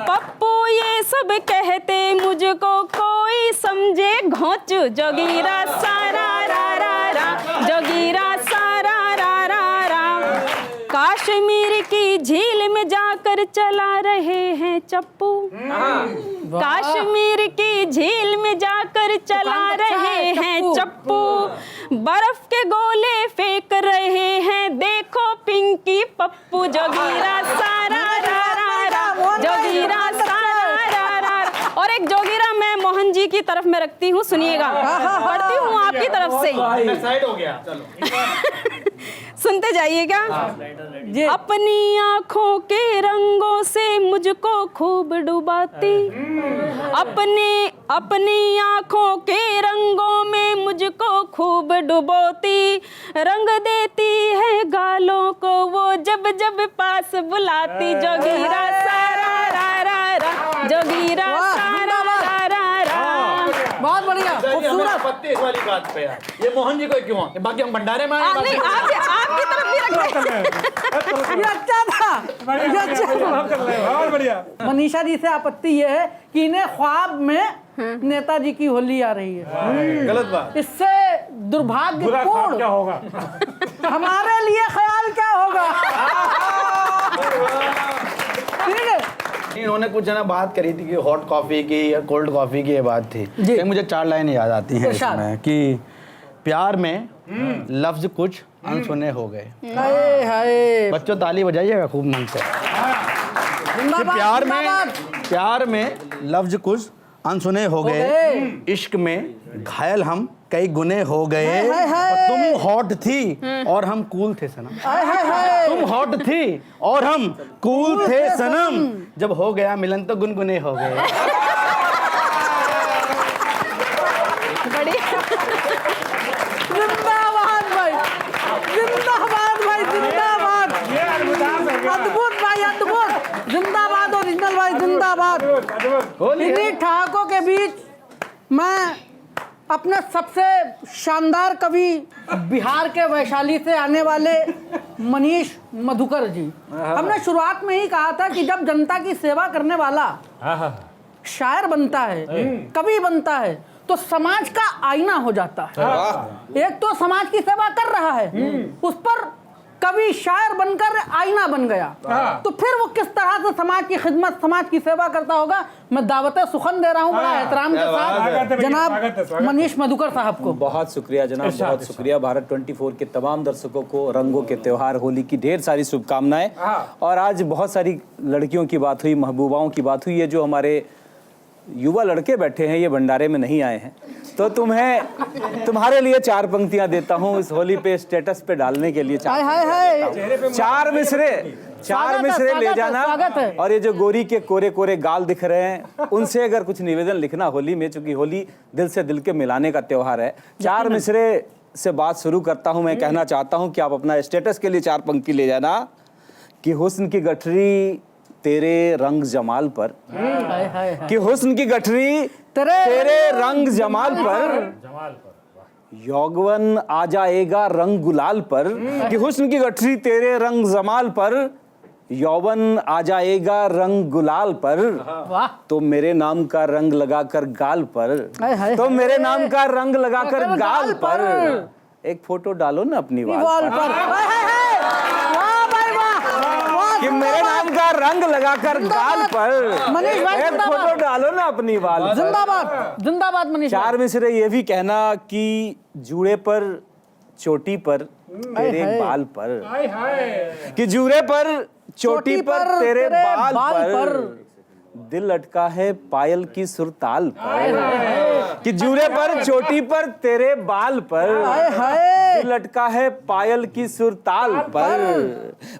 पप्पू ये सब कहते मुझको कोई समझे घोंच, जोगीरा सारा रा रा रा, जोगीरा सारा रा रा रा। कश्मीर की झील में जाकर चला रहे हैं चप्पू, कश्मीर की झील में जाकर चला रहे हैं चप्पू, बर्फ के गोले फेंक रहे हैं देखो पिंकी पप्पू, जोगीरा सारा रा रा रा, जोगीरा सारा रा रा। और एक जोगीरा मैं मोहन जी की तरफ में रखती हूँ, सुनिएगा, पढ़ती हूँ आपकी तरफ से, साइड हो गया, चलो। सुनते जाइएगा। अपनी आंखों के रंगों से मुझको खूब डुबाती, अपनी आंखों के रंगों में मुझको खूब डुबोती, रंग देती है गालों को वो जब जब पास बुलाती, जोगीरा सारा रा रा रा, जोगीरा सारा रा रा रा। बहुत बढ़िया, खूबसूरत। पत्ते इस वाली बात पे यार, ये मोहन जी को क्यों, बाकी हम भंडारे में आए, नहीं, आपकी तरफ भी रख ये अच्छा था, ये अच्छा था। बहुत बढ़िया। मनीषा जी से आपत्ति ये है कि इन्हें ख्वाब में नेताजी की होली आ रही है, गलत बात। इससे बुरा ख्वाब दुर्भाग्यपूर्ण क्या होगा? हमारे लिए ख्याल क्या होगा। ठीक है। इन्होंने कुछ है ना बात करी थी कि हॉट कॉफी की या कोल्ड कॉफी की ये बात थी, जी। तो मुझे 4 लाइनें याद आती हैं इरशाद। इसमें कि प्यार में लफ्ज कुछ अनसुने हो गए। हाय हाय। बच्चों ताली बजाइएगा खूब मन से। जिंदाबाद, जिंदाबाद। प्यार में लफ्ज कुछ अनसुने हो गए, इश्क में घायल हम कई गुने हो गए। हाय, हाय। और तुम हॉट थी और हम कूल थे सनम, हाय हाय हाय। तुम हॉट थी और हम कूल थे सनम, जब हो गया मिलन तो गुनगुने हो गए। जिंदाबाद भाई, जिंदाबाद भाई, जिंदाबाद। ये अद्भुत है। अद्भुत भाई, अद्भुत। जिंदाबाद ओरिजिनल भाई, जिंदाबाद। इन्हीं ठहाकों के बीच मैं अपने सबसे शानदार कवि बिहार के वैशाली से आने वाले मनीष मधुकर जी, हमने शुरुआत में ही कहा था कि जब जनता की सेवा करने वाला शायर बनता है, कवि बनता है, तो समाज का आईना हो जाता है। एक तो समाज की सेवा कर रहा है, उस पर कवि शायर बनकर आईना बन गया, तो फिर वो किस तरह से समाज की खिदमत, समाज की सेवा करता होगा। मैं दावत सुखन दे रहा हूँ बड़ा एहतराम के साथ जनाब मनीष मधुकर साहब को। बहुत शुक्रिया जनाब, बहुत शुक्रिया। भारत 24 के तमाम दर्शकों को रंगों के त्योहार होली की ढेर सारी शुभकामनाएं। और आज बहुत सारी लड़कियों की बात हुई, महबूबाओं की बात हुई। ये जो हमारे युवा लड़के बैठे हैं ये भंडारे में नहीं आए हैं, तो तुम्हारे लिए 4 पंक्तियां देता हूं इस होली पे स्टेटस पे डालने के लिए। हाय हाय हाय। 4 मिसरे ले जाना। स्वागत है। और ये जो गोरी के कोरे कोरे गाल दिख रहे हैं उनसे अगर कुछ निवेदन लिखना होली में, चूंकि होली दिल से दिल के मिलाने का त्योहार है। 4 मिसरे से बात शुरू करता हूं। मैं कहना चाहता हूं कि आप अपना स्टेटस के लिए 4 पंक्ति ले जाना कि हुस्न की गठरी तेरे रंग जमाल पर, हाय हाय। कि हुस्न की गठरी तेरे रंग जमाल पर, यौवन आ जाएगा रंग गुलाल पर, कि हुस्न की गठरी तेरे रंग जमाल पर, यौवन आ जाएगा रंग गुलाल पर, वाह तो मेरे नाम का रंग लगाकर गाल पर, हाय, हाय, तो मेरे नाम का रंग लगाकर गाल गाल पर। पर एक फोटो डालो ना अपनी वॉल वाल पर पर, हाय, हाय, हाय। वाह भाई वाह वाह कि मेरे नाम का रंग लगाकर गाल पर मनीष भाई, एक जिंदाबाद। फोटो डालो ना अपनी वाल पर। जिंदाबाद जिंदाबाद मनीष भाई। चार मिसरे ये भी कहना कि जूड़े पर चोटी पर तेरे हाय। बाल पर, हाय हाय कि जूड़े पर चोटी पर तेरे बाल पर दिल अटका है पायल की सुरताल पर, कि जूड़े पर चोटी पर तेरे बाल पर हाय हाय दिल अटका है पायल की सुरताल पर,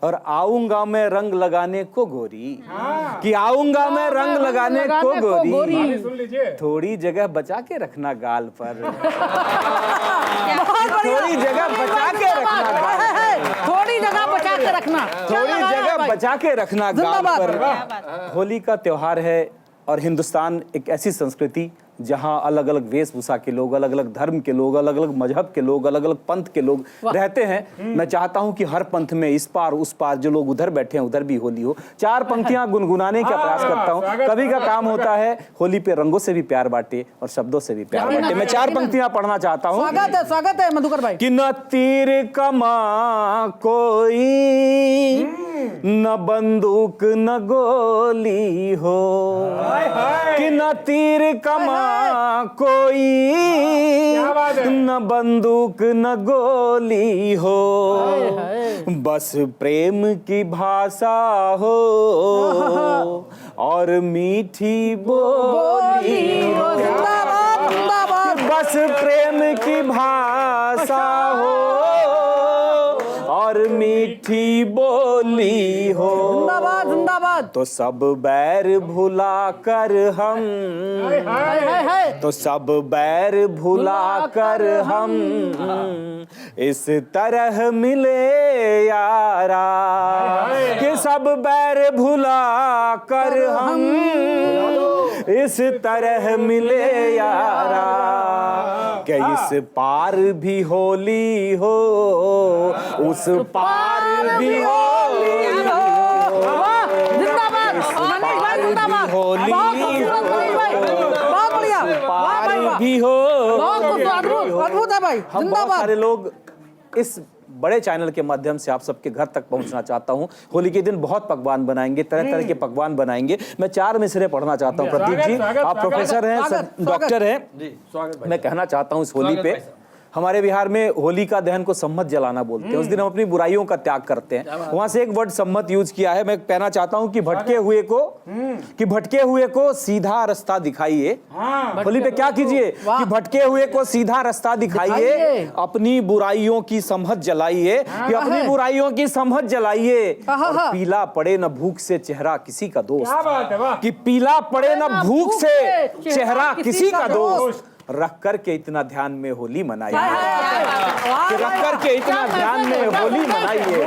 और आऊंगा मैं रंग लगाने को गोरी, कि आऊंगा मैं रंग लगाने को गोरी, सुन लीजिए थोड़ी जगह बचा के रखना गाल पर, बहुत बढ़िया। थोड़ी जगह बचा के रखना गाल हाय, हाय, हाय। थोड़ी जगह बचा के रखना। थोड़ी क्या जगह भाई? बचा के रखना गाल जिंदाबाद। पर। होली का त्योहार है और हिंदुस्तान एक ऐसी संस्कृति जहां अलग अलग वेशभूषा के लोग, अलग अलग धर्म के लोग, अलग अलग मजहब के लोग, अलग अलग पंथ के लोग रहते हैं। मैं चाहता हूं कि हर पंथ में इस पार उस पार जो लोग उधर बैठे हैं उधर भी होली हो। चार पंक्तियां गुनगुनाने का प्रयास करता हूं। कभी का काम होता है होली पे रंगों से भी प्यार बांटे और शब्दों से भी प्यार बांटे। मैं चार पंक्तियां पढ़ना चाहता हूं। स्वागत है मधुकर भाई। कि न तीर कमा कोई, न बंदूक न गोली हो, कि न तीर कमा कोई, बात है? न बंदूक न गोली हो, बस प्रेम की भाषा हो और मीठी बोली हो, जिंदाबाद जिंदाबाद। बस प्रेम की भाषा हो और मीठी बोली हो, जिंदाबाद जिंदाबाद। तो सब बैर भुला कर हम, हाय हाय हाय। तो सब बैर भुला कर हम इस तरह मिले यारा, कि सब बैर भुला कर हम इस तरह मिले यारा, कि इस पार भी होली हो उस पार भी होली हो, वाह, जिंदाबाद मनीष भाई जिंदाबाद। होली बहुत खूबसूरत मनीष भाई, बहुत बढ़िया। वाह भाई वाह। भी हो। बहुत खूबसूरत, अद्भुत अद्भुत है भाई। हम बहुत जिंदाबाद। सारे लोग इस बड़े चैनल के माध्यम से आप सबके घर तक पहुंचना चाहता हूं। होली के दिन बहुत पकवान बनाएंगे, तरह तरह के पकवान बनाएंगे। मैं चार मिसरे पढ़ना चाहता हूं। प्रतीक जी, आप प्रोफेसर हैं, डॉक्टर हैं। मैं कहना चाहता हूं इस होली पे हमारे बिहार में होली का दहन को सम्मत जलाना बोलते हैं। उस दिन हम अपनी बुराइयों का त्याग करते हैं। वहां से एक वर्ड सम्मत यूज किया है। मैं कहना चाहता हूं कि भटके हुए को सीधा रास्ता दिखाइए। होली पे क्या कीजिए कि भटके हुए को सीधा रास्ता दिखाइए, अपनी बुराइयों की सम्मत जलाइए, कि अपनी बुराइयों की सम्मत जलाइए, और पीला पड़े न भूख से चेहरा किसी का दोस्त, क्या बात है वाह। कि पीला पड़े न भूख से चेहरा किसी का दोस्त, रख करके इतना ध्यान में होली मनाइए, कि रख करके इतना ध्यान में होली मनाइए।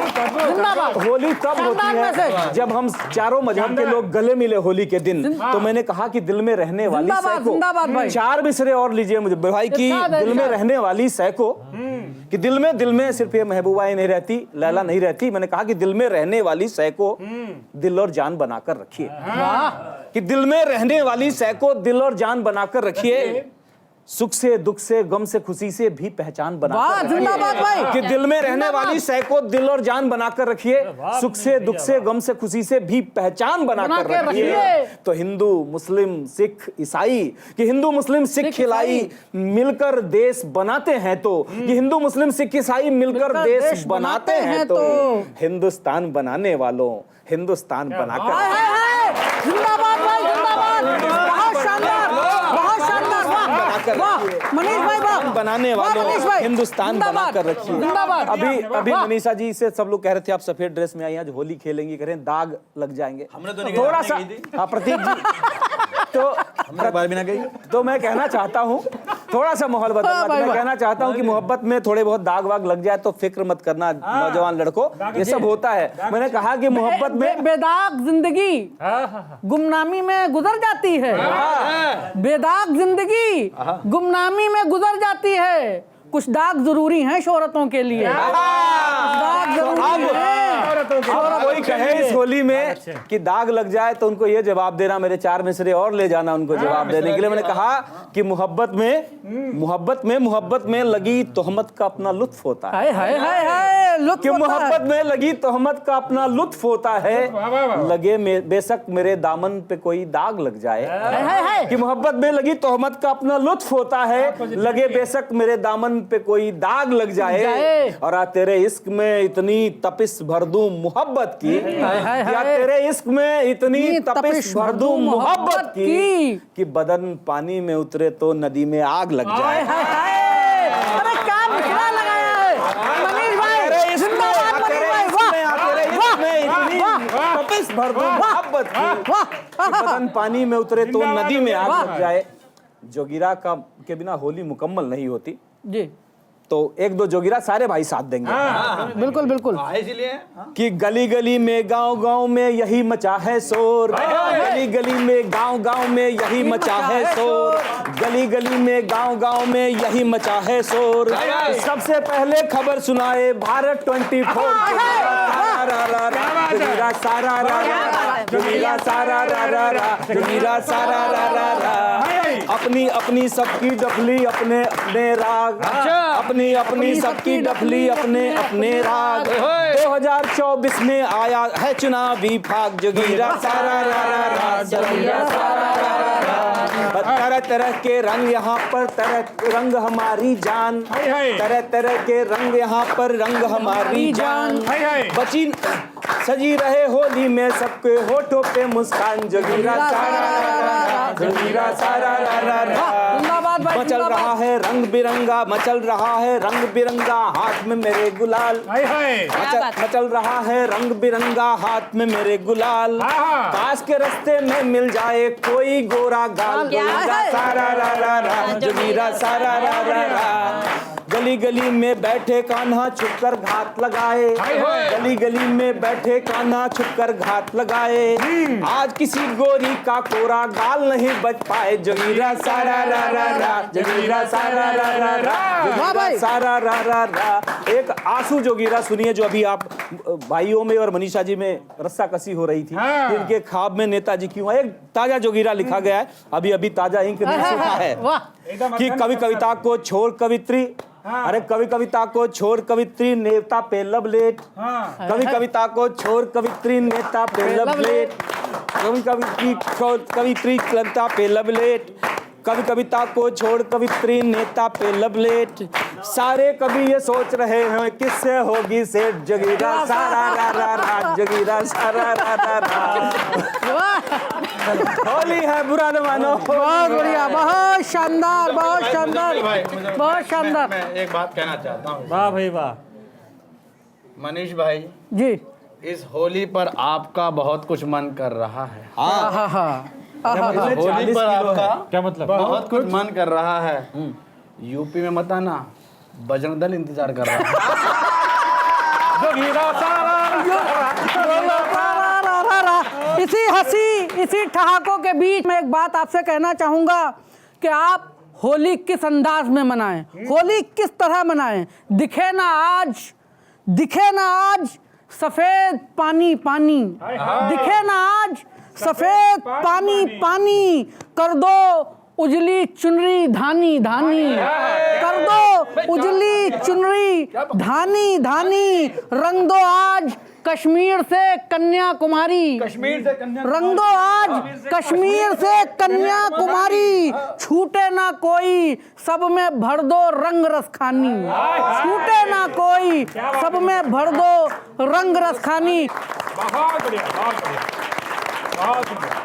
होली तब होती है जब हम चारों मजहब के लोग गले मिले होली के दिन। तो मैंने कहा कि दिल में रहने वाली जिंदाबाद भाई। सैको, चार मिसरे और लीजिए मुझे भाई की दिल में रहने वाली सैको, कि दिल में सिर्फ ये महबूबा ही नहीं रहती, लैला नहीं रहती। मैंने कहा कि दिल में रहने वाली सैको दिल और जान बनाकर रखिए, कि दिल में रहने वाली सैको दिल और जान बनाकर रखिए, सुख से दुख से गम से खुशी से भी पहचान बनाकर जिंदाबाद भाई। कि दिल में रहने वाली सैको दिल और जान बनाकर रखिए, सुख से दुख से गम से खुशी से भी पहचान बनाकर रखिए। तो हिंदू मुस्लिम सिख ईसाई, कि हिंदू मुस्लिम सिख ईसाई मिलकर देश बनाते हैं, तो कि हिंदू मुस्लिम सिख ईसाई मिलकर देश बनाते हैं, तो हिंदुस्तान बनाने वालों हिंदुस्तान बनाकर जिंदाबाद भाई जिंदाबाद। बहुत शानदार, बहुत शानदार। वाह मनीष भाई वाह। बनाने वालों हिंदुस्तान बनाकर रखिए। जिंदाबाद। अभी मनीषा जी से सब लोग कह रहे थे आप सफेद ड्रेस में आई आज होली खेलेंगी, कह रहे हैं दाग लग जाएंगे। हमने तो नहीं थोड़ा सा हाँ प्रतीक जी, तो मैं कहना चाहता हूँ थोड़ा सा माहौल बदलना। मैं कहना चाहता हूँ कि मोहब्बत में थोड़े बहुत दाग वाग लग जाए तो फिक्र मत करना नौजवान लड़कों, ये सब होता है। मैंने कहा कि मोहब्बत में बेदाग जिंदगी गुमनामी में गुजर जाती है, बेदाग जिंदगी गुमनामी में गुजर जाती है, कुछ दाग जरूरी हैं शोहरतों के लिए, दाग जरूरी हैं। औरतों के अब कोई कहे इस होली में कि दाग लग जाए तो उनको ये जवाब देना, मेरे 4 मिसरे और ले जाना उनको जवाब देने के लिए। मैंने कहा कि मोहब्बत में लगी तोहमत का अपना लुत्फ होता है। हाय हाय हाय लुत्फ कि होता है। मोहब्बत में लगी तोहमत का अपना लुत्फ होता है, लगे बेशक मेरे दामन पे कोई दाग लग जाए। कि मोहब्बत में लगी तोहमत का अपना लुत्फ होता है, लगे बेशक मेरे दामन पे कोई दाग लग जाए। और आ तेरे इश्क में इतनी तपिश भर दूं मोहब्बत की, या तेरे इश्क में इतनी तपिश भर दूं मोहब्बत की कि बदन पानी में उतरे तो नदी में आग लग जाए। अरे क्या मिसरा लगाया है मनीष भाई, जिंदाबाद मनीष भाई, वाह तपिश भर दूं मोहब्बत की कि बदन पानी में उतरे तो नदी में आग लग जाए। जोगिरा के बिना होली मुकम्मल नहीं होती, जी। तो 1-2 जोगिरा सारे भाई साथ देंगे। बिल्कुल बिल्कुल। इसीलिए कि गली गली में गांव गांव में यही मचा है शोर, गली गली में गांव गांव में यही मचा है शोर, गली गली में गांव गांव में यही मचा है शोर। सबसे पहले खबर सुनाए भारत 24। जोगिरा सारा रा रा, जोगिरा सारा रा रा रा, जोगिरा सारा रा रा रा। अपनी अपनी सबकी डफली अपने अपने राग, अपनी अपनी सबकी डफली अपने अपने राग। 2024 में आया है चुनावी भाग, जोगिरा सारा रा रा रा, जोगिरा सारा रा रा रा। तरह तरह के रंग यहाँ पर, तरह रंग हमारी जान, तरह तरह के रंग यहाँ पर, रंग हमारी जान। बची सजी रहे होली में सबके होठों पे मुस्कान, जोगिरा सारा रा रा रा, जोगिरा सारा रा रा रा। मचल रहा है रंग बिरंगा, मचल रहा है रंग बिरंगा हाथ में मेरे गुलाल, मचल रहा है रंग बिरंगा हाथ में मेरे गुलाल। काश के रास्ते में मिल जाए कोई गोरा गाल, जोगिरा सारा रा रा रा, जोगिरा सारा रा रा रा। गली गली में बैठे कान्हा छुपकर घात लगाए, गली गली में बैठे कान्हा छुपकर घात लगाए। आज किसी गोरी का कोरा गाल नहीं बच पाए, जोगिरा सारा रा रा रा, जोगिरा सारा रा रा रा, जोगिरा सारा रा रा रा। एक आंसू जोगिरा सुनिए जो अभी आप भाइयों में और मनीषा जी में रस्सा कसी हो रही थी, इनके ख्वाब में नेताजी क्यों। एक ताजा जोगिरा लिखा गया है, अभी अभी ताजा इंक ने सीखा है कि कवि कविता को छोड़ कवित्री, अरे कवि कविता को छोड़ कवित्री नेता पे लवलेट, कवि कविता को छोड़ कवित्री नेता पे लवलेट, कवि कवित्री नेता पे लवलेट, कवि कविता को छोड़ कवित्री नेता पे लवलेट। सारे कवि ये सोच रहे हैं किससे होगी सेठ, जोगिरा सारा रा रा रा, जोगिरा सारा रा रा रा। होली है बुरा न मानो। बहुत बढ़िया, बहुत शानदार, बहुत शानदार, बहुत शानदार। मैं एक बात कहना चाहता हूँ, वाह भाई वाह। मनीष भाई जी। इस होली पर आपका बहुत कुछ मन कर रहा है। हाँ हाँ होली पर आपका क्या मतलब? बहुत कुछ मन कर रहा है। यूपी में मत आना, बजरंग दल इंतजार कर रहा है। जोगिरा सारा इसी हंसी इसी ठहाकों के बीच में एक बात आपसे कहना चाहूंगा कि आप होली किस अंदाज में मनाएं, होली किस तरह मनाएं। दिखे ना आज सफेद पानी पानी, दिखे ना आज सफेद पानी पानी, कर दो उजली चुनरी धानी धानी, कर दो उजली चुनरी धानी धानी। रंग दो आज कश्मीर से कन्याकुमारी, रंग दो आज कश्मीर से कन्याकुमारी। छूटे ना कोई सब में भर दो रंग रसखानी, छूटे ना कोई सब में भर दो रंग रसखानी। बहुत बढ़िया, बहुत बढ़िया, बहुत बढ़िया।